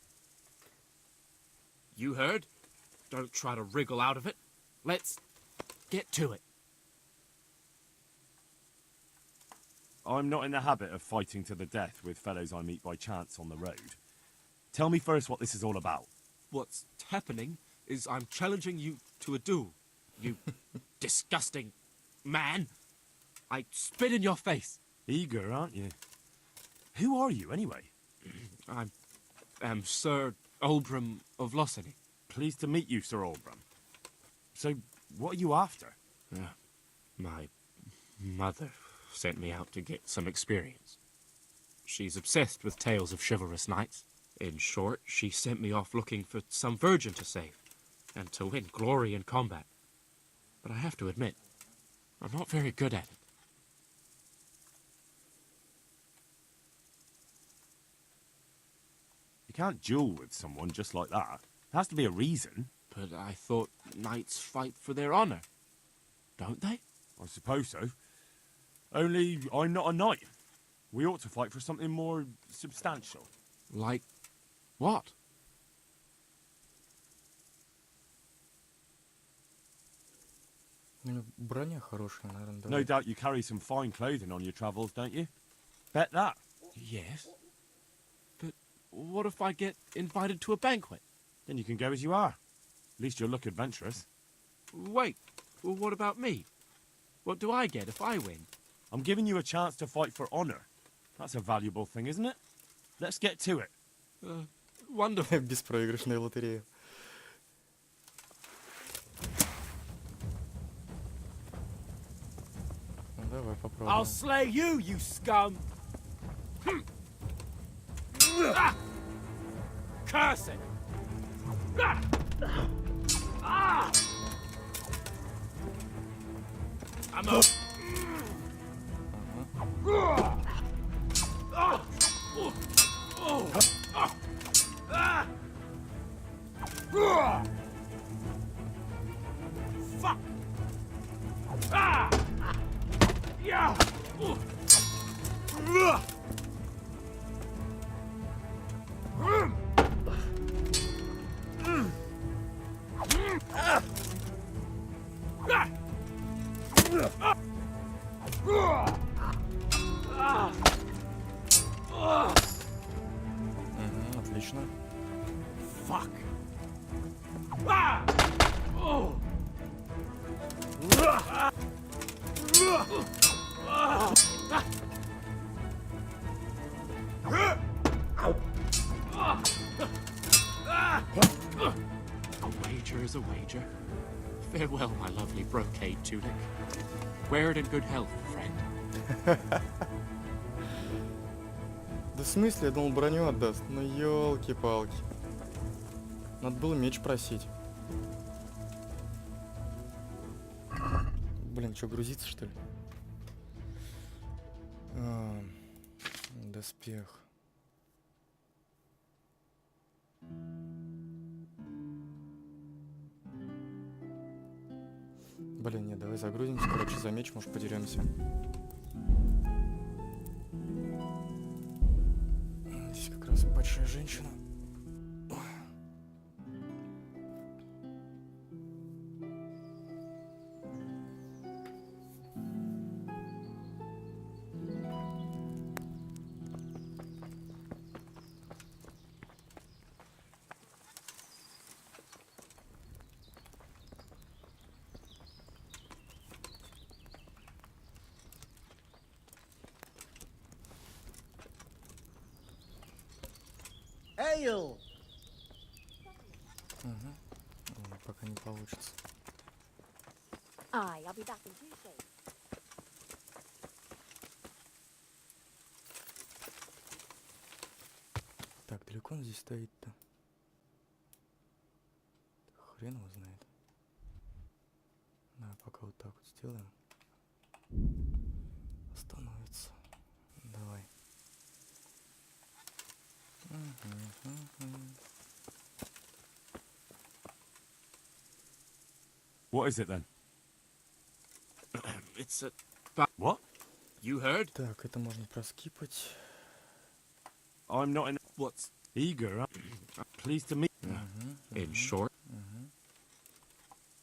You heard? Don't try to wriggle out of it. Let's get to it. I'm not in the habit of fighting to the death with fellows I meet by chance on the road. Tell me first what this is all about. What's happening is I'm challenging you to a duel. You disgusting man. I spit in your face. Eager, aren't you? Who are you, anyway? I am Sir Oldram of Lossany. Pleased to meet you, Sir Oldram. So, what are you after? My mother sent me out to get some experience. She's obsessed with tales of chivalrous knights. In short, she sent me off looking for some virgin to save, and to win glory in combat. But I have to admit, I'm not very good at it. You can't duel with someone just like that. There has to be a reason. But I thought knights fight for their honor. Don't they? I suppose so. Only I'm not a knight. We ought to fight for something more substantial. Like what? Броня хорошая, наверное, да. No doubt you carry some fine clothing on your travels, don't you? Bet that. Yes. But what if I get invited to a banquet? Then you can go as you are. At least you'll look adventurous. Wait, well, what about me? What do I get if I win? I'm giving you a chance to fight for honor. That's a valuable thing, isn't it? Let's get to it. Wonderful. Беспроигрышная лотерея. Ну, давай попробуем. I'll slay you, you scum! Curse it! I'm a... Fuck! Yeah! Отлично. Fuck! A wager is a wager. Farewell, my lovely brocade tunic. Wear it in good health, friend. Да в смысле, я думал, броню отдаст. Ну ёлки-палки. Надо было меч просить. Блин, что, грузиться, что ли? Доспех. Блин, нет, давай загрузимся, короче, за меч, может, подеремся. Здесь как раз большая женщина. Эйл! Угу. Пока не получится. Aye, I'll be back in 2 days. Так, далеко он здесь стоит-то? Хрен его знает. Да, пока вот так вот сделаем. Остановится. Давай. What is it then? It's a... What? You heard? Так, это можно проскипать. I'm not in... What's... Eager. Pleased to meet you. In short?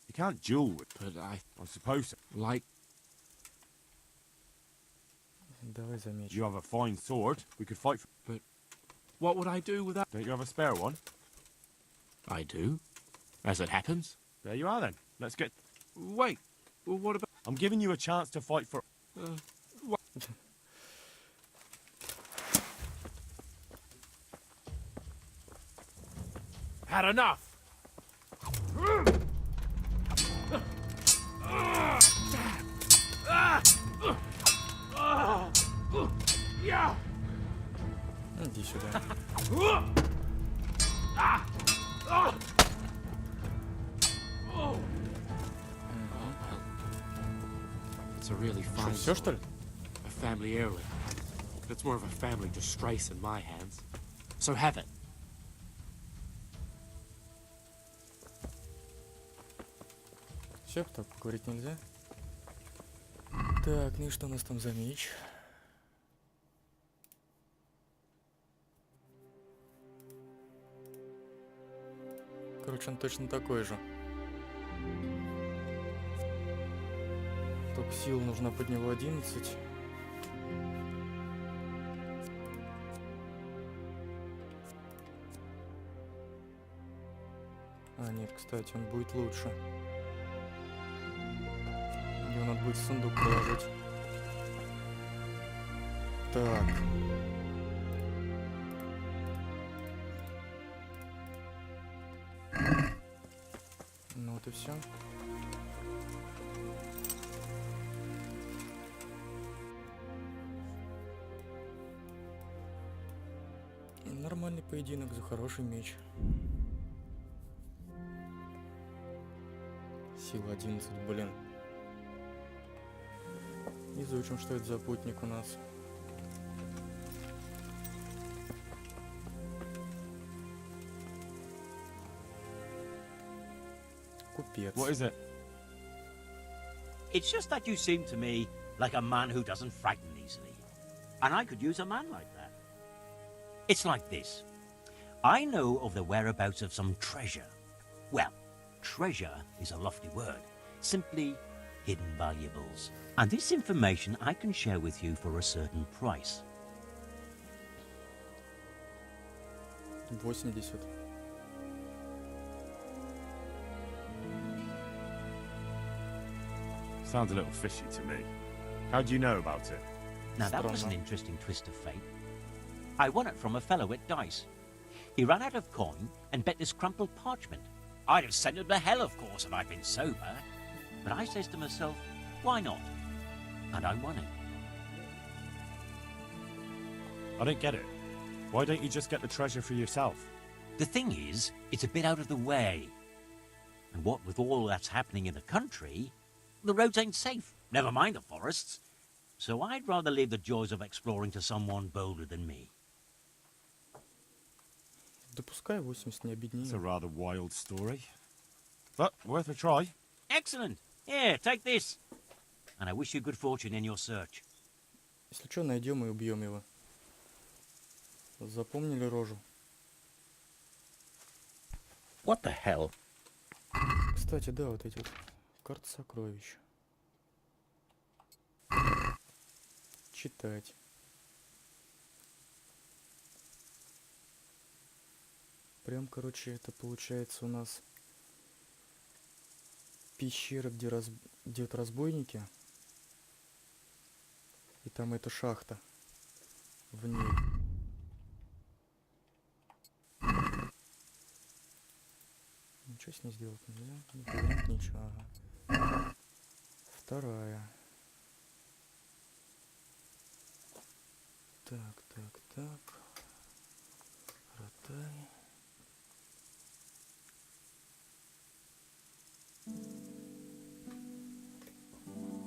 You can't duel with... But I suppose... like... Давай замечу. You have a fine sword. We could fight for... But what would I do with that? Don't you have a spare one? I do. As it happens. There you are then. Let's get... Wait. Well, what about... I'm giving you a chance to fight for... What? Had enough! Yeah! Иди сюда. It's a really fine Всё, что ли? A family heirloom. But it's more of a family disgrace in my hands. So have it. Все, так говорить нельзя. Так, ну и что у нас там за меч? Короче, он точно такой же. Только сил нужна под него 11. А, нет, кстати, он будет лучше. Его надо будет в сундук положить. Так. Ну вот и все. Нормальный поединок за хороший меч. Сила 11, блин. Изучим, что это за путник у нас. Купец. What is it? It's just that you seem to me like a man who doesn't frighten easily. And I could use a man like that. It's like this. I know of the whereabouts of some treasure. Well, treasure is a lofty word. Simply hidden valuables. And this information I can share with you for a certain price. 80. Sounds a little fishy to me. How do you know about it? Now that was an interesting twist of fate. I won it from a fellow at dice. He ran out of coin and bet this crumpled parchment. I'd have sent him to hell, of course, if I'd been sober. But I says to myself, why not? And I won it. I don't get it. Why don't you just get the treasure for yourself? The thing is, it's a bit out of the way. And what with all that's happening in the country, the roads ain't safe, never mind the forests. So I'd rather leave the joys of exploring to someone bolder than me. Допускай 80 не обеднее. It's a rather wild story. But worth a try. Excellent. Here, take this. And I wish you good fortune in your search. Если что, найдем и убьем его. Запомнили рожу? What the hell? Кстати, да, вот эти вот карты сокровищ. Читать. Прям, короче, это получается у нас пещера, где вот разбойники. И там эта шахта. В ней. Ничего с ней сделать нельзя. Не повернуть ничего. Ага. Вторая. Так. Ротай.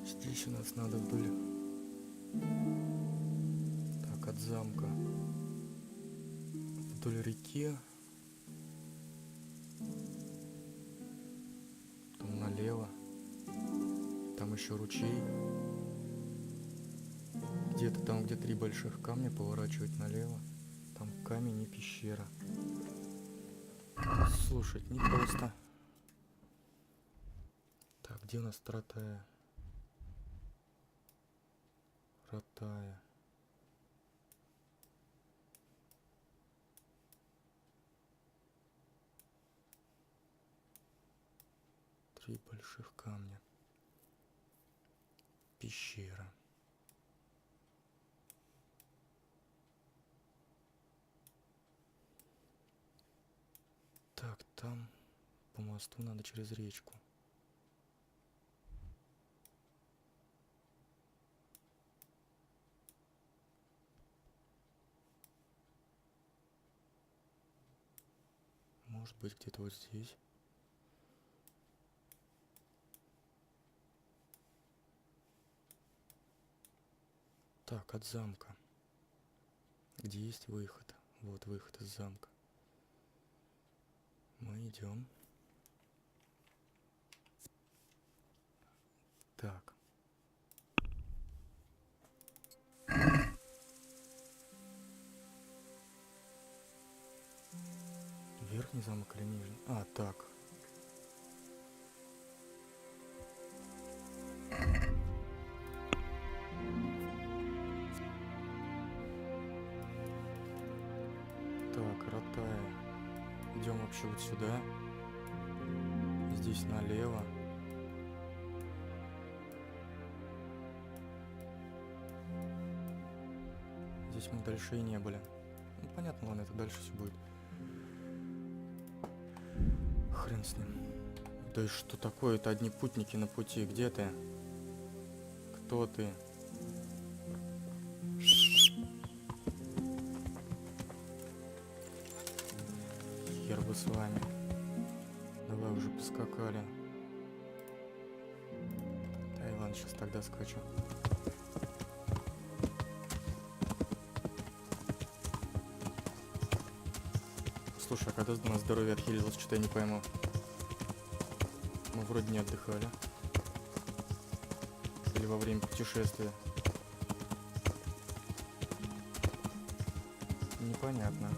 Здесь у нас надо вдоль. Так, от замка. Вдоль реки. Там налево. Там еще ручей. Где-то там, где 3 больших камня, поворачивать налево. Там камень и пещера. Слушать непросто. Так, где у нас Ротая? Ротая. Три больших камня. Пещера. Так, там по мосту надо через речку. Может быть, где-то вот здесь. Так, от замка. Где есть выход? Вот выход из замка. Мы идем. Так. Верхний замок или нижний? А, так. Так, Ротая. Идем вообще вот сюда. Здесь налево. Здесь мы дальше и не были. Ну, понятно, ладно, это дальше все будет. Хрен с ним. Да и что такое? Это одни путники на пути. Где ты? Кто ты? Хер бы с вами. Давай уже поскакали. Да и ладно, сейчас тогда скачу. Слушай, а когда у нас здоровье отхилилось, что-то я не пойму. Мы вроде не отдыхали. Или во время путешествия. Непонятно.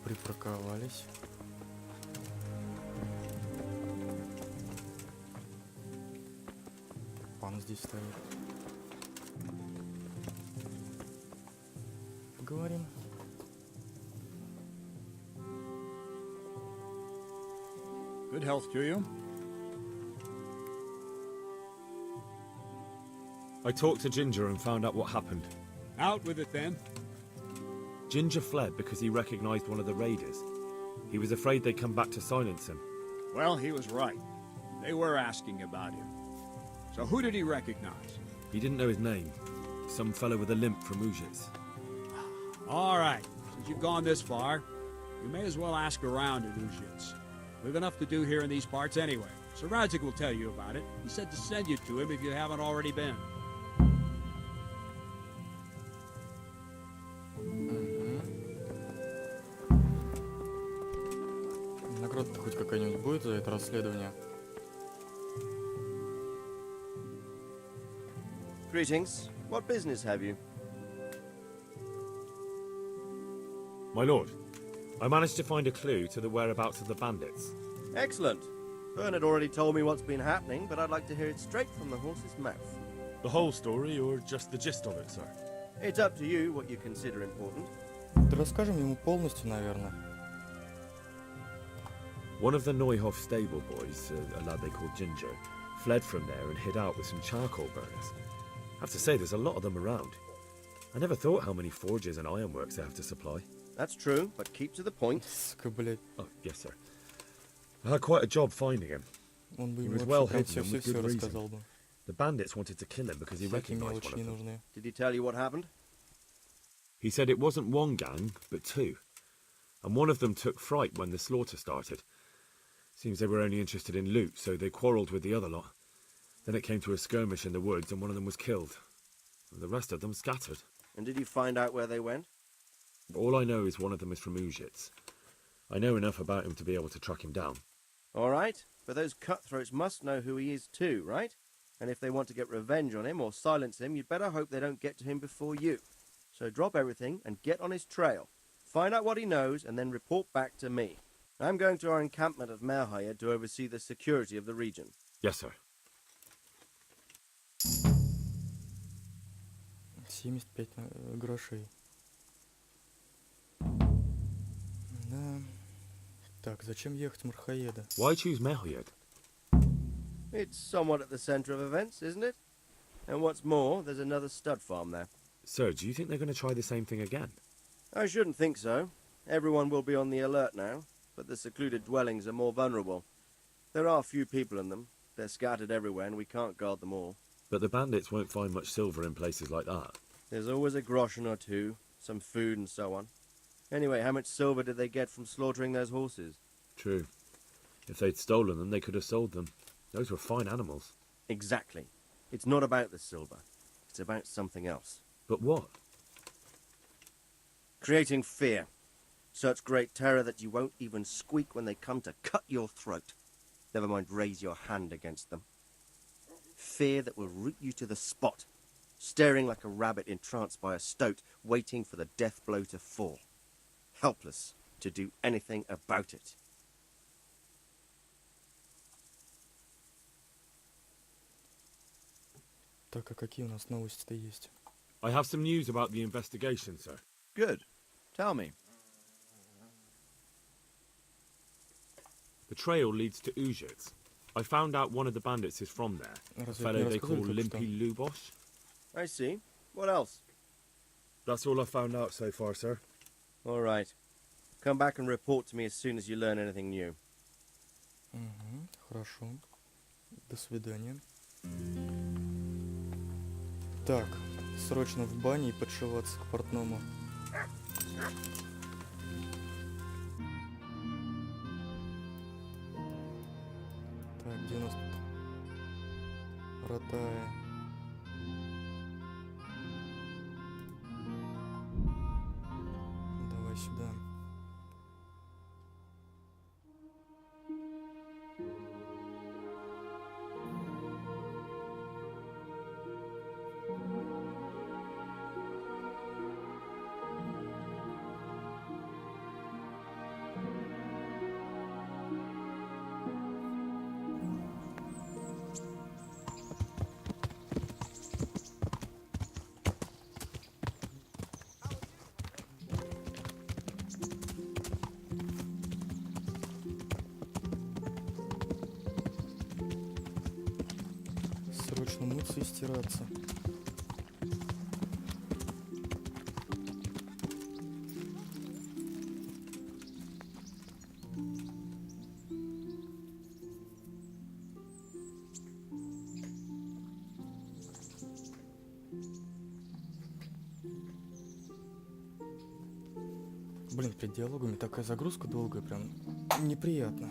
Припарковались. Пан здесь стоит. Поговорим. Good health to you. I talked to Ginger and found out what happened. Out with it then. Ginger fled because he recognized one of the raiders. He was afraid they'd come back to silence him. Well, he was right. They were asking about him. So who did he recognize? He didn't know his name. Some fellow with a limp from Ujits. All right. Since you've gone this far, you may as well ask around at Ujits. We've enough to do here in these parts anyway. So Radzik will tell you about it. He said to send you to him if you haven't already been. Награда-то хоть какая-нибудь будет за это расследование? Greetings. What business have you? My lord, I managed to find a clue to the whereabouts of the bandits. Excellent. Bernard already told me what's been happening, but I'd like to hear it straight from the horse's mouth. The whole story or just the gist of it, sir? It's up to you what you consider important. Да расскажем ему полностью, наверное. One of the Neuhoff stable boys, a lad they called Ginger, fled from there and hid out with some charcoal burners. I have to say, there's a lot of them around. I never thought how many forges and ironworks they have to supply. That's true, but keep to the point. Сука, блядь. Oh, yes, sir. I had quite a job finding him. Он бы He ему was well вообще hidden and with все good рассказал reason. бы. The bandits wanted to kill him because he Всякие recognized мелочи one не of them. нужны. Did he tell you what happened? He said it wasn't one gang, but two. And one of them took fright when the slaughter started. Seems they were only interested in loot, so they quarrelled with the other lot. Then it came to a skirmish in the woods and one of them was killed. And the rest of them scattered. And did you find out where they went? All I know is one of them is from Ujits. I know enough about him to be able to track him down. All right, but those cutthroats must know who he is too, right? And if they want to get revenge on him or silence him, you'd better hope they don't get to him before you. So drop everything and get on his trail. Find out what he knows and then report back to me. I'm going to our encampment at Merhayed to oversee the security of the region. Yes, sir. 75 грошей. Да. Так, зачем ехать в Мархаеда? Why choose Merhayed? It's somewhat at the centre of events, isn't it? And what's more, there's another stud farm there. Sir, do you think they're going to try the same thing again? I shouldn't think so. Everyone will be on the alert now, but the secluded dwellings are more vulnerable. There are few people in them. They're scattered everywhere and we can't guard them all. But the bandits won't find much silver in places like that. There's always a groschen or two, some food and so on. Anyway, how much silver did they get from slaughtering those horses? True. If they'd stolen them, they could have sold them. Those were fine animals. Exactly. It's not about the silver. It's about something else. But what? Creating fear. Such great terror that you won't even squeak when they come to cut your throat. Never mind raise your hand against them. Fear that will root you to the spot, staring like a rabbit entranced by a stoat, waiting for the death blow to fall. Helpless to do anything about it. Так, а какие у нас новости-то есть? I have some news about the investigation, sir. Good. Tell me. The trail leads to Ujits. I found out one of the bandits is from there. A fellow they call Limpy Lubosh. I see. What else? That's all I found out so far, sir. All right. Come back and report to me as soon as you learn anything new. Угу, хорошо. До свидания. Так, срочно в бане и подшиваться к портному. Так, где у нас тут? Ротая. Давай сюда. Срочно мыться и стираться. Блин, перед диалогами такая загрузка долгая, прям неприятно.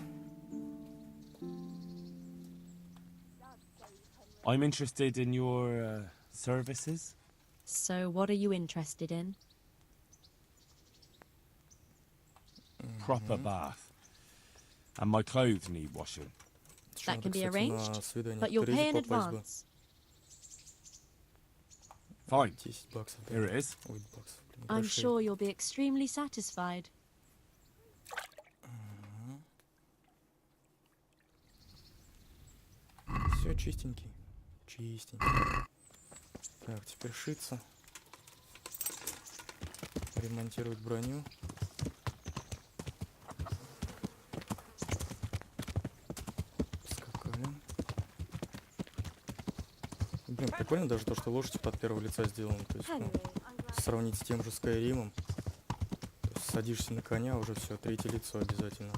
I'm interested in your services. So, what are you interested in? Proper bath. And my clothes need washing. That can be arranged, but you'll pay in advance. Fine. Here it is. I'm sure you'll be extremely satisfied. Все чистенький. Чистенький. Так, теперь шиться. Ремонтировать броню. Скакали. Блин, прикольно даже то, что лошадь от первого лица сделана. То есть, ну, сравнить с тем же Скайримом. То есть садишься на коня, уже все, третье лицо обязательно.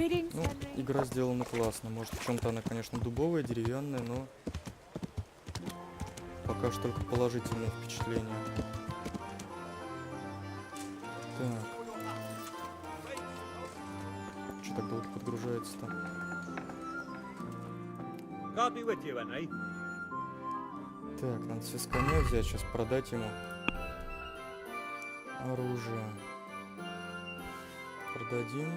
Ну, игра сделана классно. Может, в чем-то она, конечно, дубовая, деревянная, но пока что только положительные впечатления. Так. Что так долго подгружается-то? Так, надо все с коня взять, сейчас продать ему оружие. Продадим.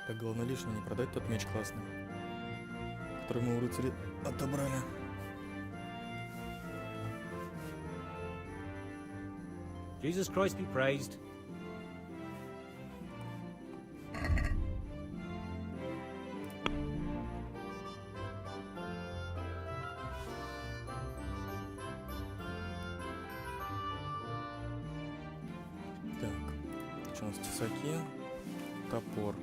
Так, главное лишнее не продать тот меч классный, который мы у рыцаря отобрали. Jesus Christ be praised. Так, что у нас? Тесаки, топор.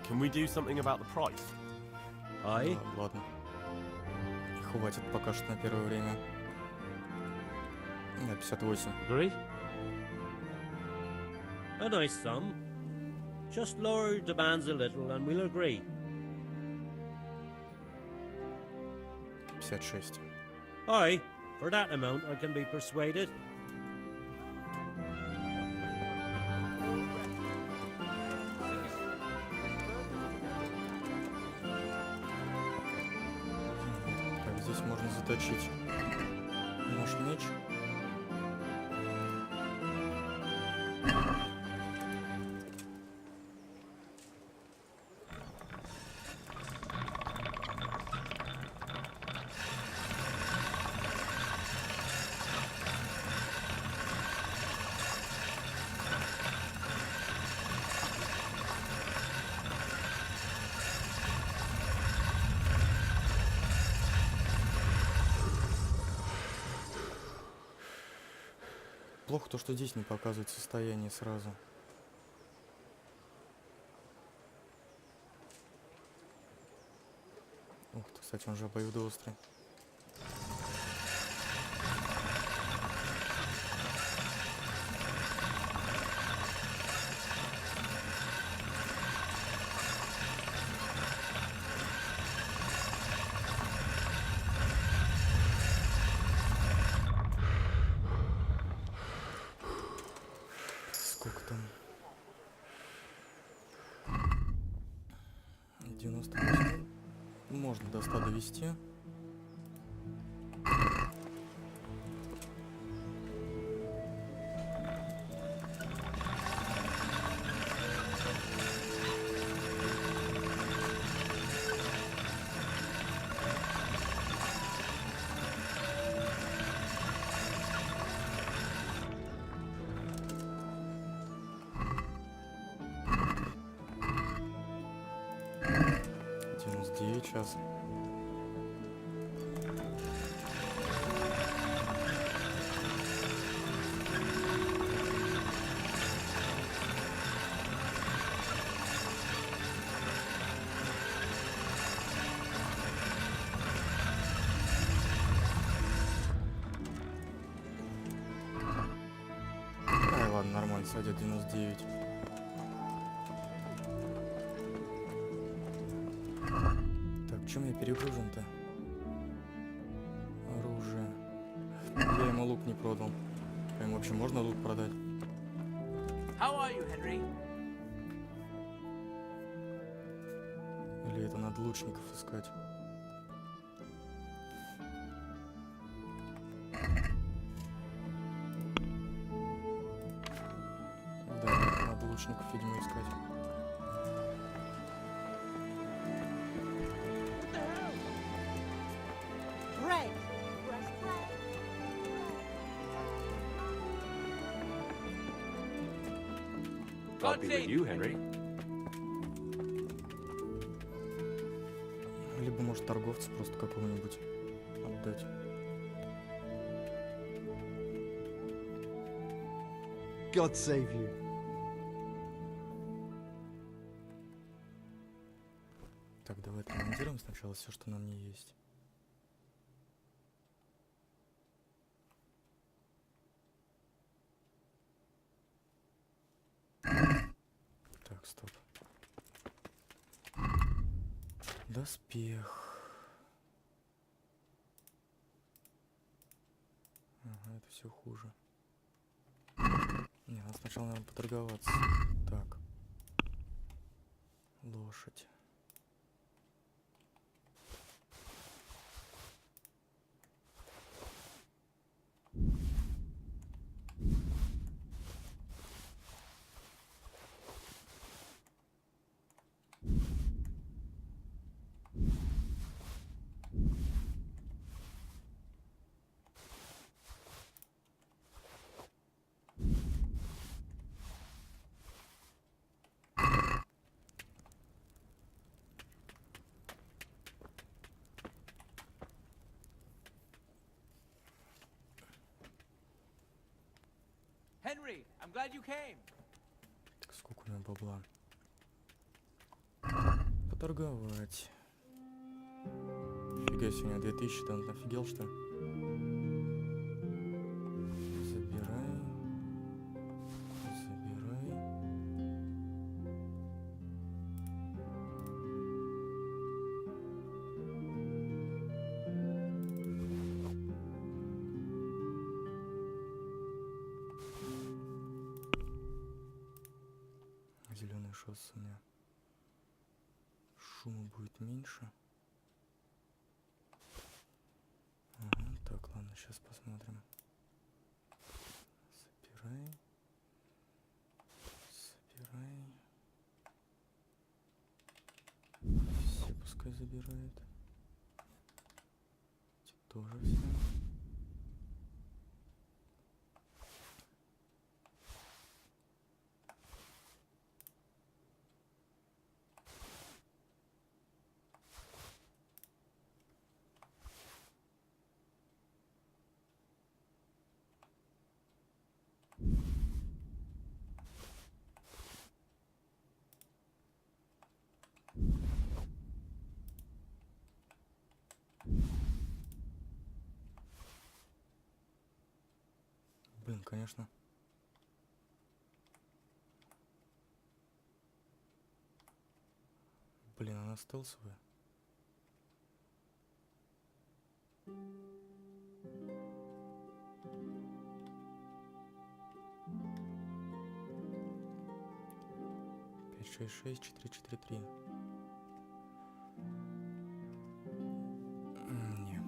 Can we do something about the price? Aye. Ладно. Хватит пока что на первое время. 58. Agree? A nice sum. Just lower your demands a little and we'll agree. 56. Aye, for that amount I can be persuaded. Так, здесь можно заточить наш меч. Плохо то, что здесь не показывает состояние сразу. Ух ты, кстати, он же обоюдоострый. Сколько там? 98. Можно до 100 довести. Сейчас. Ладно, нормально, сойдет 99. Чем я перегружен-то? Оружие. Я ему лук не продал. А ему вообще можно лук продать? How are you, Henry? Или это надо лучников искать? Да, надо лучников, видимо, искать. God be with you, Henry. Либо, может, торговца просто какого-нибудь отдать. God save you. Так, давай отремонтируем сначала все, что на мне есть. Так, стоп. Доспех. Ага, это все хуже. Не, надо сначала, наверное, поторговаться. Так. Лошадь. Henry, I'm glad you came. Так, сколько у меня бабла? Поторговать. Фига себе, у меня 2000, там офигел, что ли? Забирай. Забирай. Зеленый шоссе у меня. Шума будет меньше. Ага, так, ладно, сейчас посмотрим. Собирай. Собирай. Все пускай забирает. Эти тоже все. Блин, конечно. Блин, она стелсовая. Пять, шесть, шесть, 4, 4, 3. Не.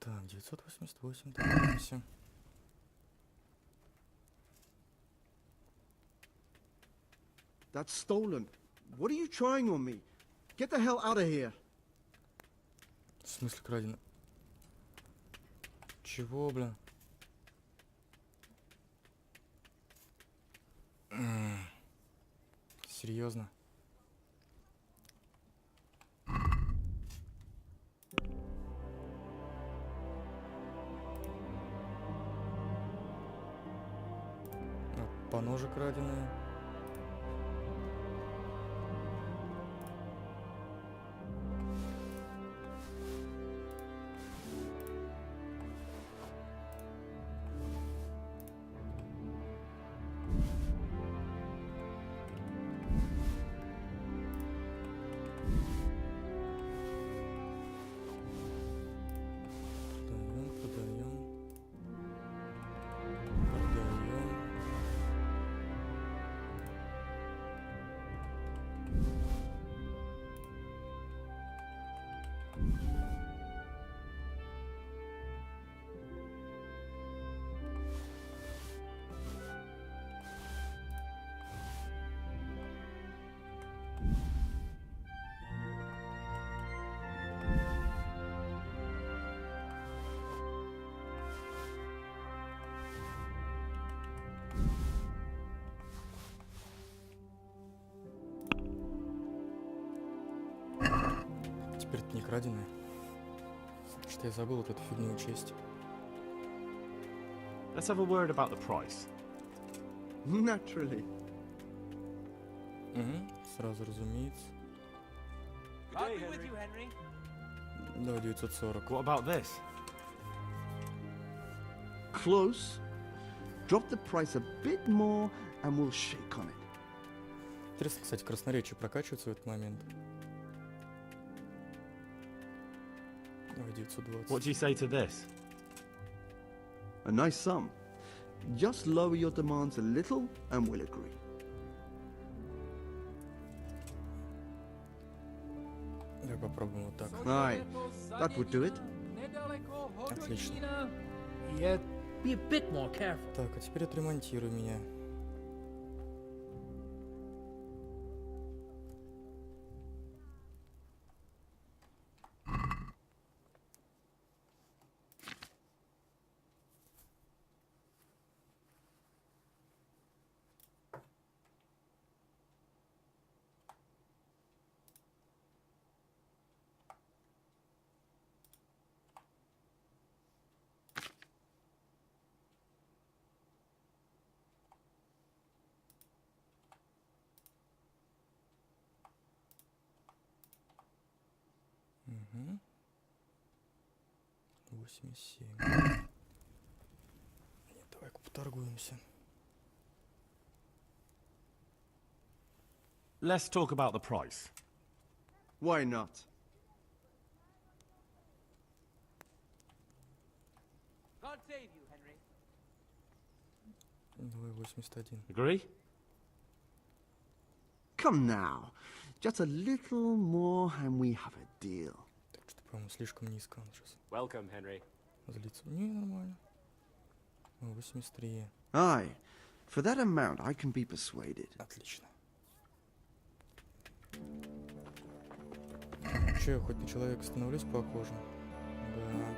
Так, 988, торгуемся. That's stolen. What are you trying on me? Get the hell out of here. В смысле крадено? Чего, бля? Серьезно? Поножи краденые. Продаем. Продаем. краденое. Что я забыл вот эту фигню учесть. Let's have a word about the price. Naturally. Сразу, разумеется. I'll be with you, Henry. Да, 940. What about this? Close. Drop the price a bit more and we'll shake on it. Интересно, кстати, красноречие прокачивается в этот момент. Давай 920. What do you say to this? A nice sum. Just lower your demands a little and we'll agree. Давай попробуем вот так. Aye, that would do it. Отлично. Yet, be a bit more careful. Так, а теперь отремонтируй меня. Угу. 87. Нет, давай-ка поторгуемся. Let's talk about the price. Why not? God save you, Henry. Давай 81. Agree? Come now. Just a little more and we have a deal. Так что, по-моему, слишком низко он сейчас. Welcome, Henry. Злится. Не, нормально. 83. Aye. For that amount I can be persuaded. Отлично. Че, я хоть на человека становлюсь похоже? Да.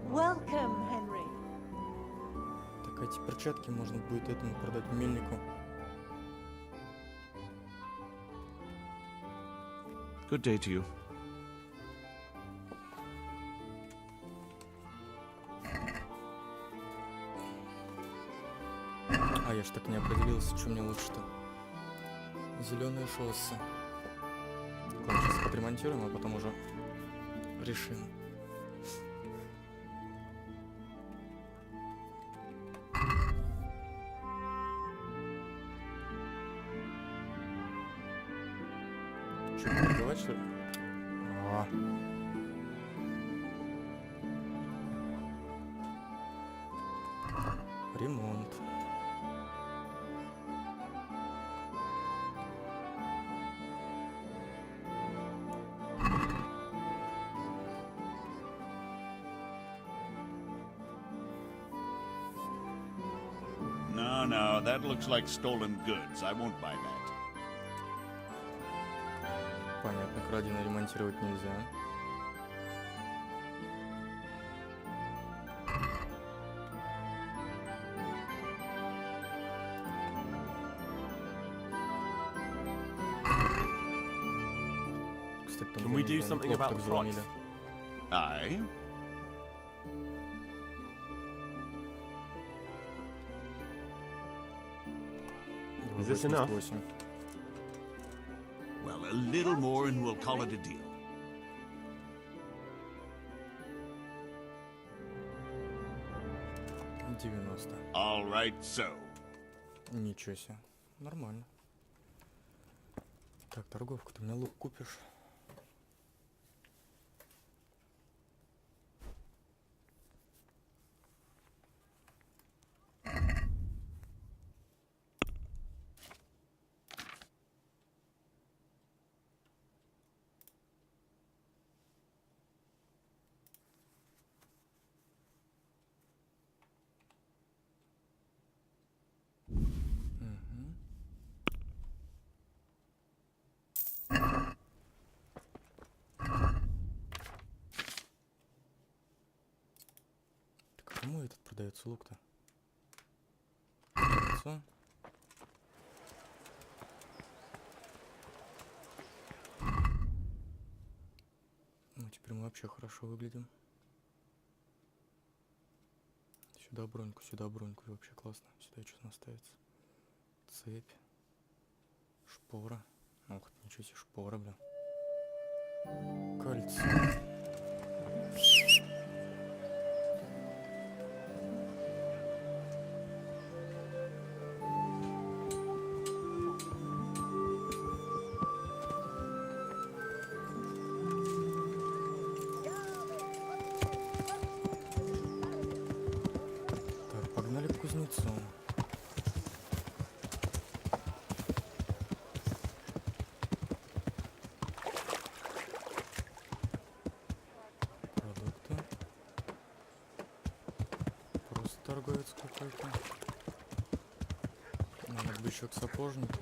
Welcome, Henry. Так, эти перчатки можно будет этому продать мельнику. Good day to you. А я ж так не определился, что мне лучше-то. Зеленое шоссе. Ладно, сейчас отремонтируем, а потом уже решим. Что, торговать, что ли? А. Ремонт. No, that looks like stolen goods. I won't buy that. Понятно, краденое ремонтировать нельзя. Кстати, там Can we do something about the price? Aye. Is this enough? Well, a little more and we'll call it a deal. All right, so. Ничего себе. Нормально. Так, торговка, ты мне лук купишь? почему этот продается лук-то? Яйцо. Ну, теперь мы вообще хорошо выглядим. Сюда броньку, и вообще классно. Сюда что у нас ставится? Цепь. Шпора. Ох, ничего себе, шпора, бля. Кольцо. Так, погнали к кузнецу. Торговец какой-то. Надо бы еще к сапожнику.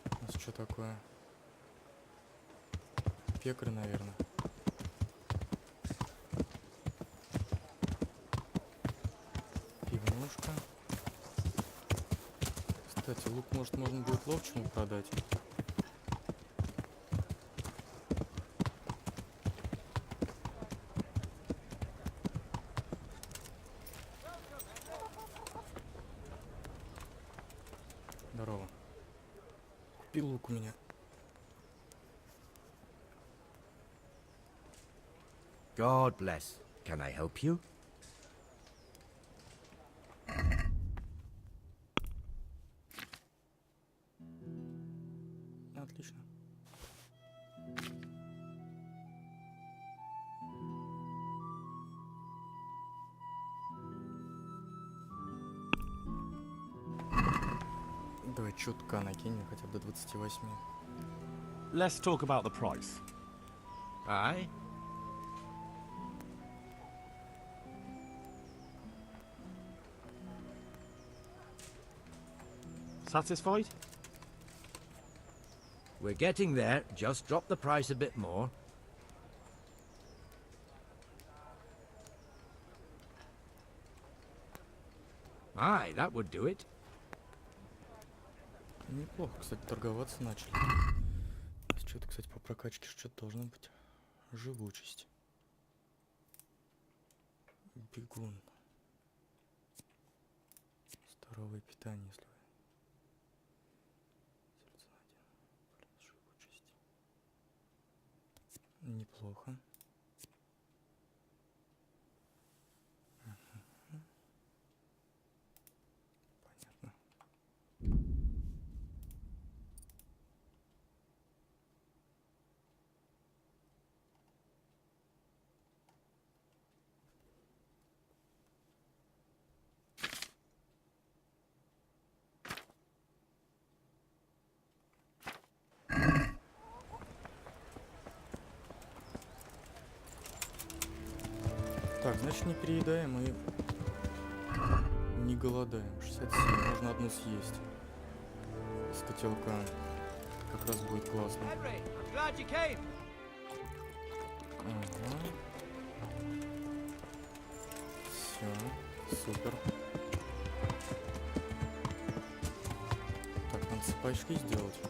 У нас что такое? Пекарь, наверное. Пивнушка. Кстати, лук, может, можно будет ловчему продать. Здорово. Купи лук у меня. God bless. Can I help you? Отлично. Давай чутка накинем, хотя бы до 28. Let's talk about the price. Aye? Satisfied? We're getting there. Just drop the price a bit more. Aye, that would do it. Неплохо, кстати, торговаться начали. Что-то, кстати, по прокачке что-то должно быть. Живучесть. Бегун. Здоровое питание, если вы. Сердце один. Плюс живучесть. Неплохо. Понятно. Так, значит, не переедаем и не голодаем. 67, можно одну съесть. С котелка. Как раз будет классно. Ага. Все, супер. Так, надо цепочки сделать.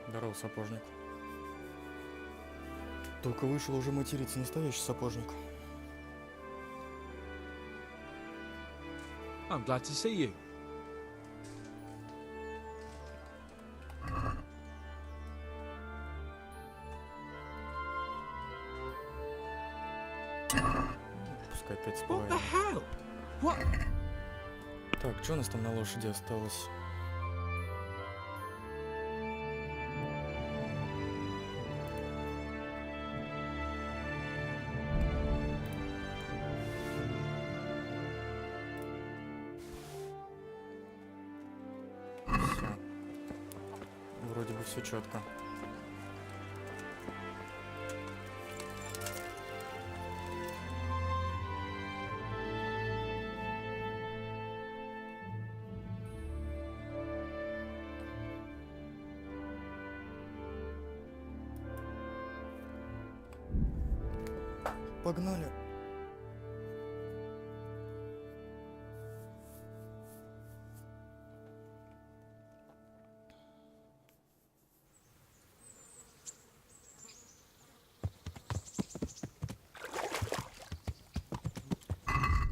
Здорово, сапожник. Только вышел, уже материться, настоящий сапожник. I'm glad to see you. Пускай опять спиваем. Так, что у нас там на лошади осталось? Вроде бы все четко. погнали.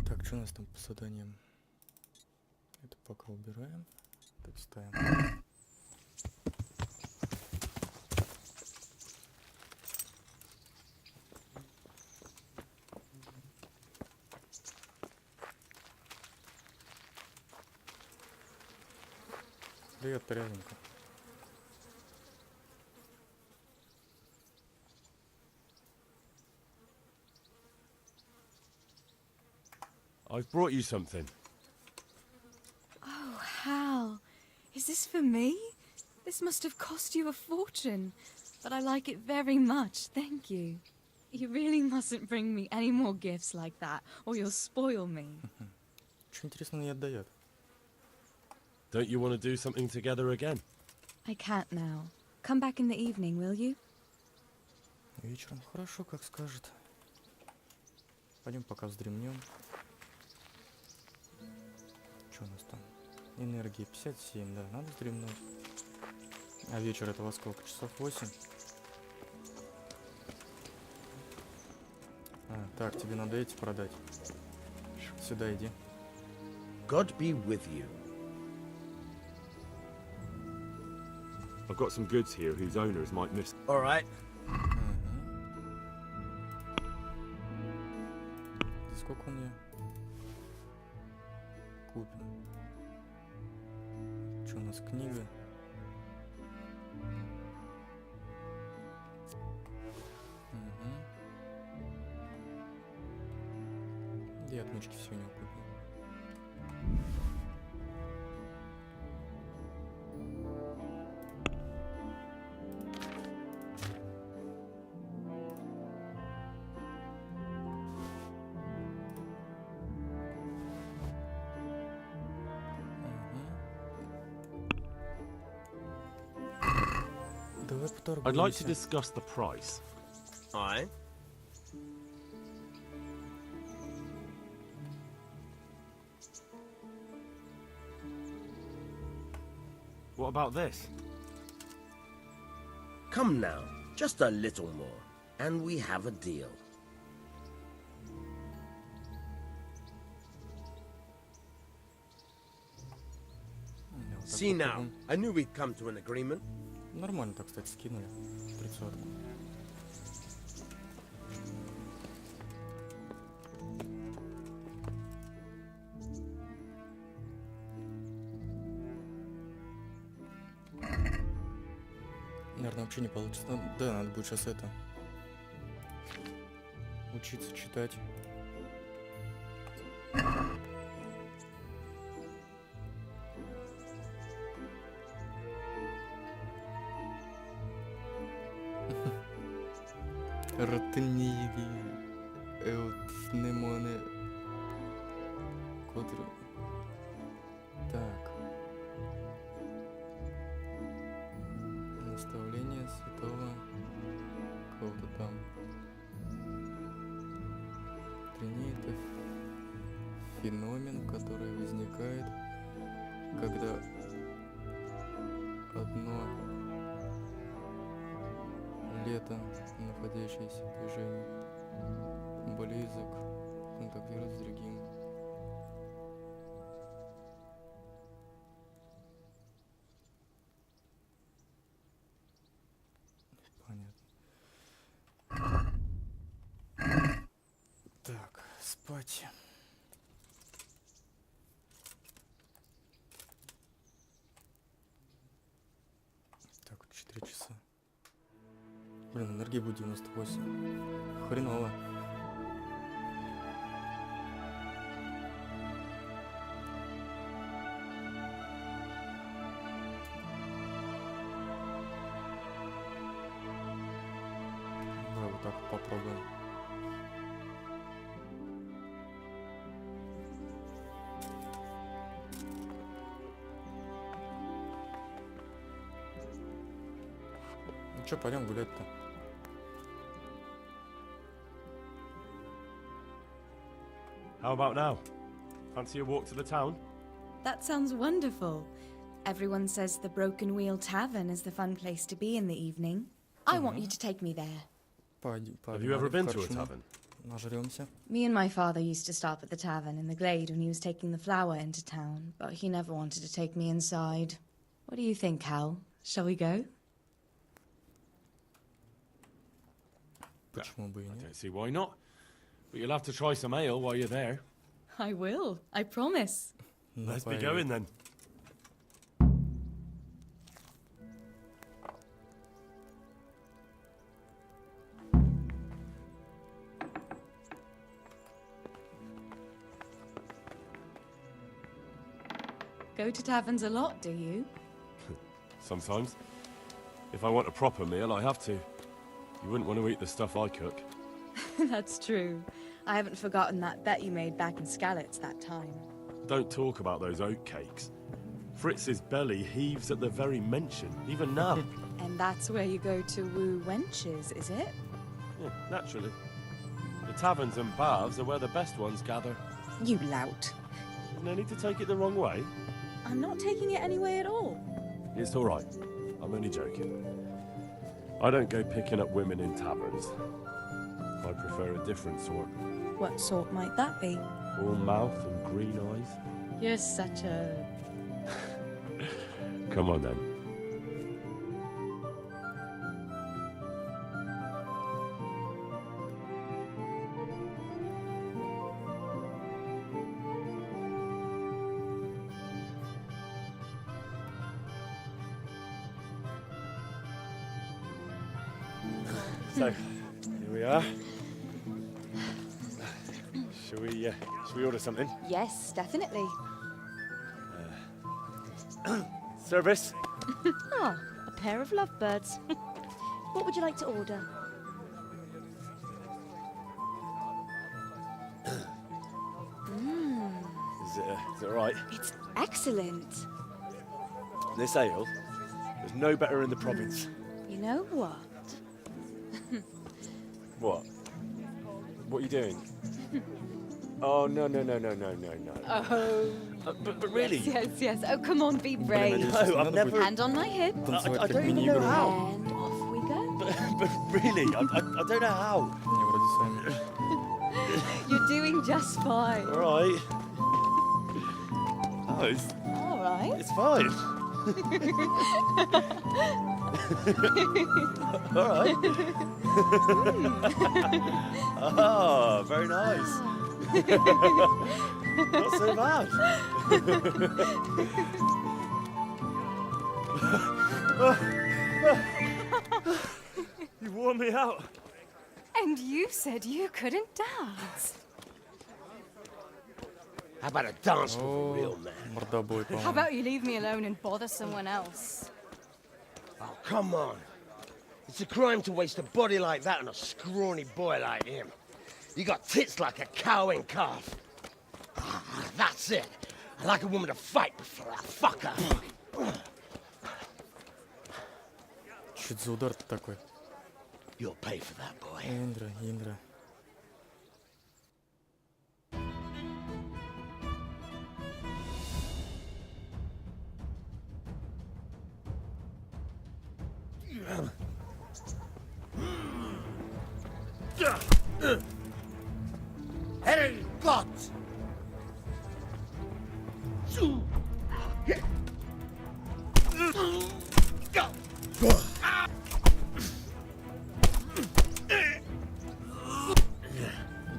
Так, что у нас там по заданиям? Это пока убираем. Так, ставим. Привет, Терезонька. I've brought you something. Oh, Hal. Is this for me? This must have cost you a fortune. But I like it very much, thank you. You really mustn't bring me any more gifts like that, or you'll spoil me. Что интересно ей отдает? Don't you want to do something together again? I can't now. Come back in the evening, will you? Вечером хорошо, как скажет. Пойдем пока вздремнем. Что у нас там? Энергии 57, да, надо вздремнуть. А вечер это во сколько? Часов 8? А, так, тебе надо эти продать. Сюда иди. God be with you. I've got some goods here whose owners might miss. All right. За сколько он мне купим? Что у нас, книга? И отмычки все у него купим. I'd like to discuss the price. Aye. What about this? Come now, just a little more, and we have a deal. See now, I knew we'd come to an agreement. Нормально так, кстати, скинули. 30-ку. Наверное, вообще не получится. Да, надо будет сейчас это... учиться читать. Ротниги, эутнемоны, котры. Так. Наставление святого кого-то там. Трение — это феномен, который возникает, когда одно лето, находящееся в движении, близок контактирует с другим. Понятно. Так, спать. Так, 4 часа. Блин, энергии будет 98. Хреново. Давай вот так вот попробуем. Ну чё, пойдем гулять-то. How about now? Fancy a walk to the town? That sounds wonderful. Everyone says the Broken Wheel Tavern is the fun place to be in the evening. I want you to take me there. Have you ever been to a tavern? Нажрёмся. Me and my father used to stop at the tavern in the glade when he was taking the flour into town, but he never wanted to take me inside. What do you think, Hal? Shall we go? I don't see why not. But you'll have to try some ale while you're there. I will, I promise. Let's be going then. Go to taverns a lot, do you? Sometimes. If I want a proper meal, I have to. You wouldn't want to eat the stuff I cook. That's true. I haven't forgotten that bet you made back in Skalitz that time. Don't talk about those oat cakes. Fritz's belly heaves at the very mention, even now. And that's where you go to woo wenches, is it? Yeah, naturally. The taverns and baths are where the best ones gather. You lout. No need to take it the wrong way. I'm not taking it any way at all. It's all right. I'm only joking. I don't go picking up women in taverns. I prefer a different sort. What sort might that be? All mouth and green eyes. You're such a... Come on then. So, here we are. Shall we order something? Yes, definitely. Service? Ah, a pair of lovebirds. What would you like to order? Is it all right? It's excellent. This ale, there's no better in the province. You know what? What? What are you doing? Oh, no. Oh. But really? Yes. Oh, come on, be brave. No, I've never... Hand on my hip. I don't even know how. And off we go. But really, I don't know how. You're doing just fine. All right. Oh, it's... All right. It's fine. All right. Oh, very nice. Not so bad. You wore me out. And you said you couldn't dance. How about a dance with a real man? How about you leave me alone and bother someone else? Oh, come on. It's a crime to waste a body like that on a scrawny boy like him. You got tits like a cow in calf. That's it. I like a woman to fight before I fuck her. Что это за удар-то такой? You'll pay for that, boy. Индра. Henry Gott!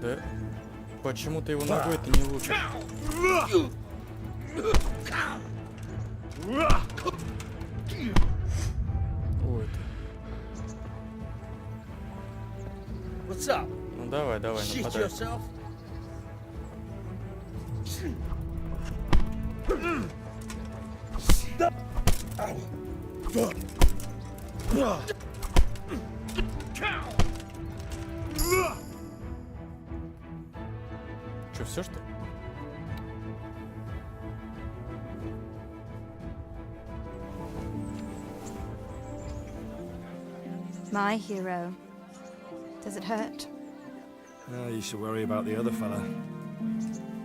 Да? Почему ты его ногой-то не лучше? Ой. What's up? Ну давай, Shit нападай. yourself? Че, все что ли? My hero. Does it hurt? You should worry about the other fella.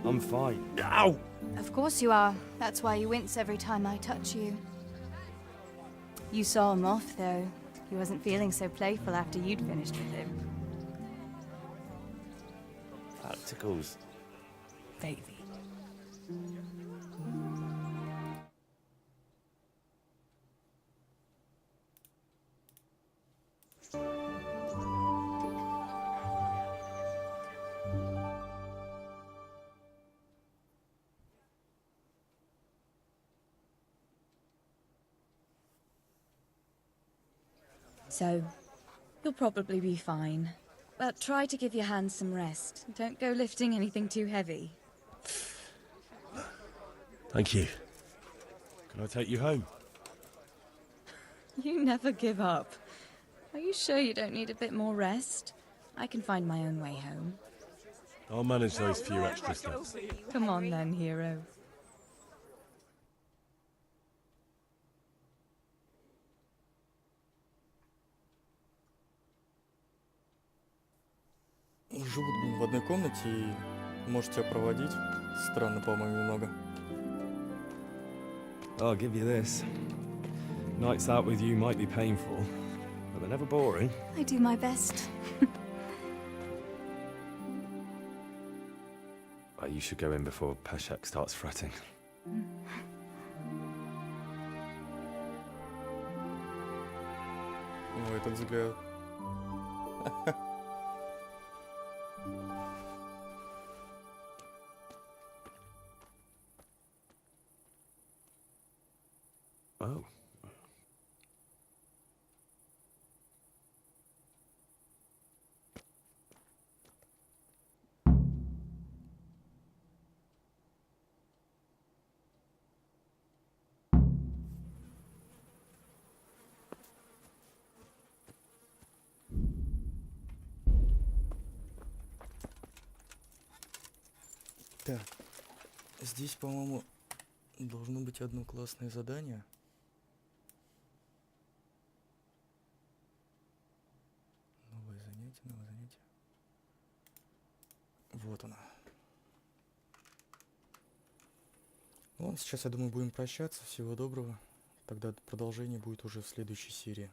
I'm fine. Ow! Of course you are. That's why you wince every time I touch you. You saw him off, though. He wasn't feeling so playful after you'd finished with him. That tickles. Baby. So, you'll probably be fine. But try to give your hands some rest. Don't go lifting anything too heavy. Thank you. Can I take you home? You never give up. Are you sure you don't need a bit more rest? I can find my own way home. I'll manage those few extra steps. Come on then, hero. Живут, блин, в одной комнате и может тебя проводить. Странно, по-моему, немного. I'll give you this. Nights out with you might be painful, but they're never boring. I do my best. You should go in before Peshek starts fretting. Ой, этот взгляд. Oh. Так, здесь, по-моему, должно быть одно классное задание. Новое занятие, новое занятие. Вот оно. Ладно, сейчас, я думаю, будем прощаться. Всего доброго. Тогда продолжение будет уже в следующей серии.